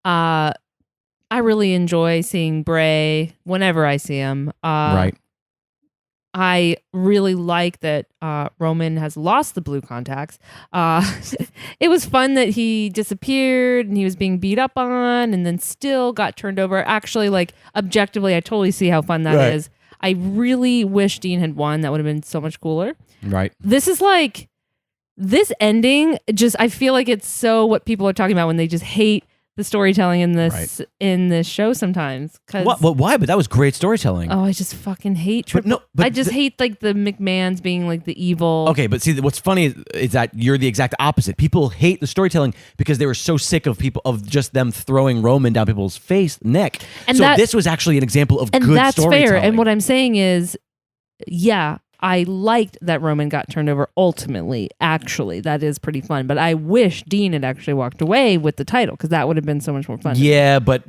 I really enjoy seeing Bray whenever I see him. Right. I really like that Roman has lost the blue contacts. It was fun that he disappeared and he was being beat up on and then still got turned over. Actually, like objectively, I totally see how fun that is. I really wish Dean had won. That would have been so much cooler. Right. This is like, this ending, I feel like it's so what people are talking about when they just hate the storytelling in this show sometimes. Why? But that was great storytelling. Oh, I just fucking hate I just hate like the McMahons being like the evil. Okay, but see, what's funny is that you're the exact opposite. People hate the storytelling because they were so sick of just them throwing Roman down people's neck. And so this was actually an example of good storytelling. And that's fair. And what I'm saying is, yeah, I liked that Roman got turned over ultimately. Actually, that is pretty fun. But I wish Dean had actually walked away with the title because that would have been so much more fun. Yeah, but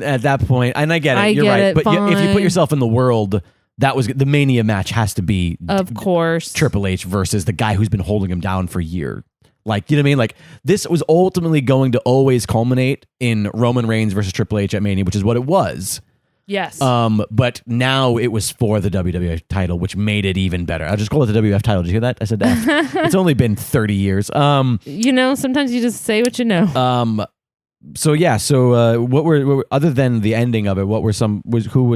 at that point, and I get it, you're right. But if you put yourself in the world, that was the Mania match has to be, of course, Triple H versus the guy who's been holding him down for years. Like, you know what I mean? Like, this was ultimately going to always culminate in Roman Reigns versus Triple H at Mania, which is what it was. Yes. But now it was for the WWF title, which made it even better. I'll just call it the WWF title. Did you hear that? I said that. It's only been 30 years. Sometimes you just say what you know. What were other than the ending of it? What were who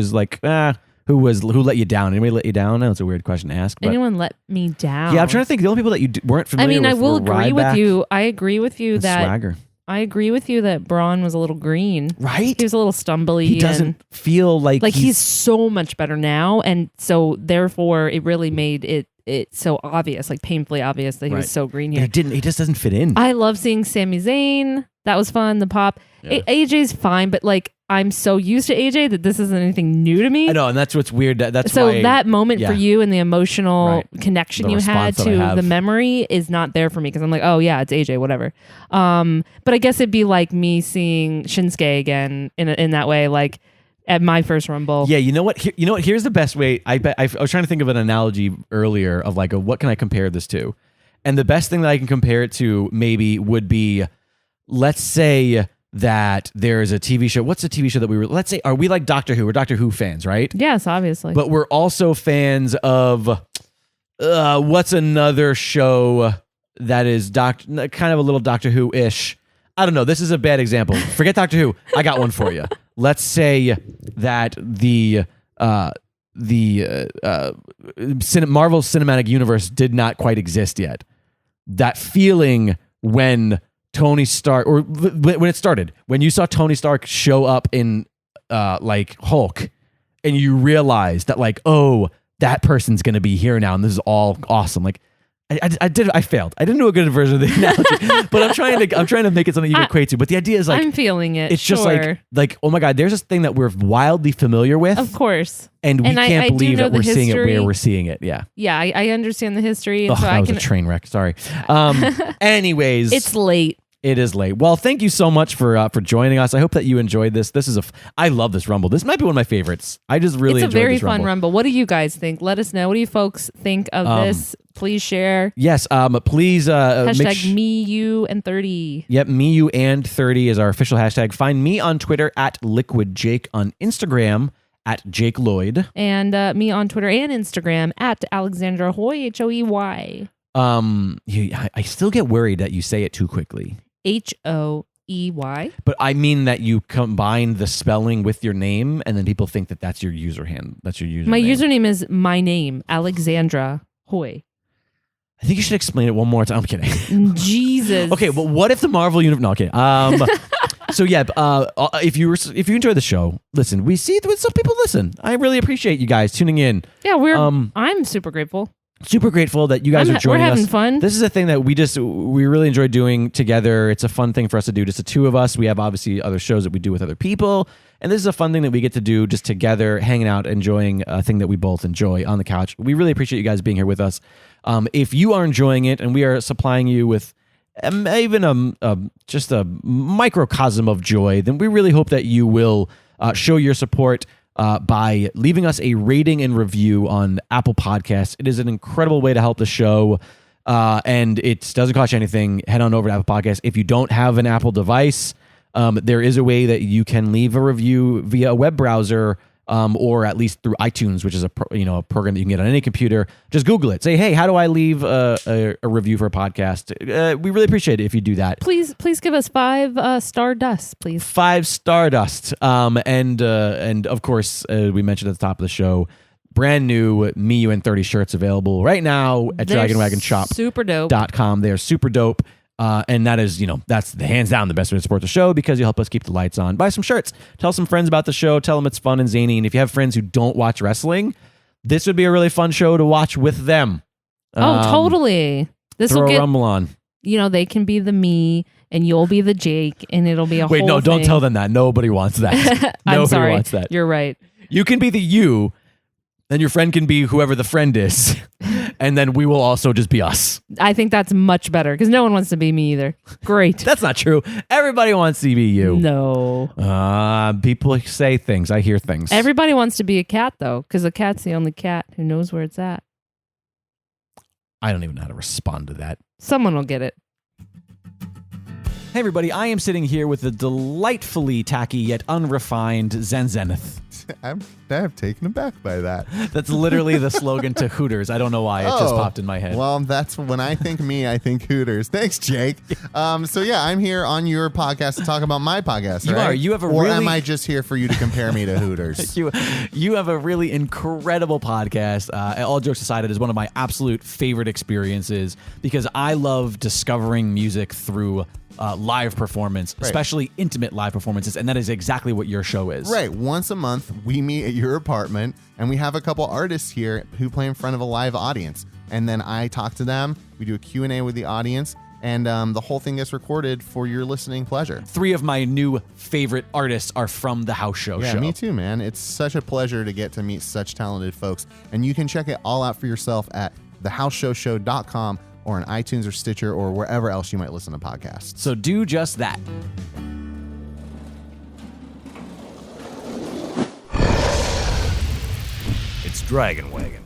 let you down? Anybody let you down? I know it's a weird question to ask. But anyone let me down? Yeah, I'm trying to think. The only people that you weren't familiar with. I will agree with you. I agree with you that Swagger. I agree with you that Braun was a little green. Right? He was a little stumbly. He doesn't feel like he's so much better now. And so therefore it really made it it so obvious, like painfully obvious that he was so green here. He just doesn't fit in. I love seeing Sami Zayn. That was fun. The pop. Yeah. AJ's fine, but like I'm so used to AJ that this isn't anything new to me. I know, and that's what's weird. That's so why, that moment for you and the emotional connection you had to the memory is not there for me because I'm like, oh yeah, it's AJ, whatever. But I guess it'd be like me seeing Shinsuke again in that way, like at my first Rumble. Yeah, you know what? Here's the best way. I was trying to think of an analogy earlier of like, what can I compare this to? And the best thing that I can compare it to maybe would be, let's say that there's a TV show. What's the TV show that let's say, are we like Doctor Who? We're Doctor Who fans, right? Yes, obviously. But we're also fans of, what's another show that is kind of a little Doctor Who-ish? I don't know. This is a bad example. Forget Doctor Who. I got one for you. Let's say that the Marvel Cinematic Universe did not quite exist yet. That feeling when Tony Stark, or when it started, when you saw Tony Stark show up in like Hulk, and you realized that like, oh, that person's gonna be here now, and this is all awesome. Like, I failed. I didn't do a good version of the analogy, but I'm trying to make it something you can equate to. But the idea is like, I'm feeling it. It's just like, oh my God, there's this thing that we're wildly familiar with, of course, and we can't believe that we're seeing it where we're seeing it. Yeah, yeah, I understand the history. And so that was a train wreck. Sorry. Anyways, it's late. It is late. Well, thank you so much for joining us. I hope that you enjoyed this. I love this Rumble. This might be one of my favorites. I just really enjoyed this Rumble. It's a very fun Rumble. What do you guys think? Let us know. What do you folks think of this? Please share. Yes. Please. Hashtag me, you, and 30. Yep. Me, you, and 30 is our official hashtag. Find me on Twitter at LiquidJake, on Instagram at Jake Lloyd, and me on Twitter and Instagram at Alexandra Hoy, HOEY. I still get worried that you say it too quickly. HOEY. But I mean that you combine the spelling with your name, and then people think that that's your username. That's your username. My username is my name, Alexandra Hoy. I think you should explain it one more time. I'm kidding. Jesus. Okay, but what if the Marvel universe? No, okay. So yeah, if you enjoy the show, listen. We see that some people listen. I really appreciate you guys tuning in. Yeah, I'm super grateful. Super grateful that you guys are joining us. We're having fun. This is a thing that we really enjoy doing together. It's a fun thing for us to do. Just the two of us. We have obviously other shows that we do with other people, and this is a fun thing that we get to do just together, hanging out, enjoying a thing that we both enjoy on the couch. We really appreciate you guys being here with us. If you are enjoying it, and we are supplying you with even just a microcosm of joy, then we really hope that you will show your support by leaving us a rating and review on Apple Podcasts. It is an incredible way to help the show, and it doesn't cost you anything. Head on over to Apple Podcasts. If you don't have an Apple device, there is a way that you can leave a review via a web browser, or at least through iTunes, which is a program that you can get on any computer. Just Google it. Say, hey, how do I leave a review for a podcast? We really appreciate it if you do that. Please give us 5 Stardust, please. 5 Stardust. And of course, we mentioned at the top of the show, brand new Me, You, and 30 shirts available right now at DragonWagonShop.com. They're super dope. And that is, that's the hands down the best way to support the show, because you help us keep the lights on. Buy some shirts. Tell some friends about the show. Tell them it's fun and zany. And if you have friends who don't watch wrestling, this would be a really fun show to watch with them. Totally. This throw will get a Rumble on. They can be the me and you'll be the Jake, and it'll be a Wait, whole no, don't thing. tell them that. Nobody wants that. I'm sorry. Wants that. You're right. You can be the you, and your friend can be whoever the friend is. And then we will also just be us. I think that's much better, because no one wants to be me either. Great. That's not true. Everybody wants to be you. No. People say things. I hear things. Everybody wants to be a cat, though, because a cat's the only cat who knows where it's at. I don't even know how to respond to that. Someone will get it. Hey, everybody. I am sitting here with the delightfully tacky yet unrefined Zen Zenith. I'm taken aback by that. That's literally the slogan to Hooters. I don't know why. It just popped in my head. Well, that's when I think me, I think Hooters. Thanks, Jake. So yeah, I'm here on your podcast to talk about my podcast, right? You have a or am I just here for you to compare me to Hooters? You have a really incredible podcast. All jokes aside, it is one of my absolute favorite experiences, because I love discovering music through live performance, especially intimate live performances, and that is exactly what your show is. Right. Once a month, we meet at your apartment, and we have a couple artists here who play in front of a live audience. and then I talk to them. We do a Q&A with the audience, and the whole thing gets recorded for your listening pleasure. 3 of my new favorite artists are from the House Show Yeah, show. me too, man. It's such a pleasure to get to meet such talented folks, and you can check it all out for yourself at thehouseshowshow.com or on iTunes or Stitcher or wherever else you might listen to podcasts. So do just that. It's Dragon Wagon.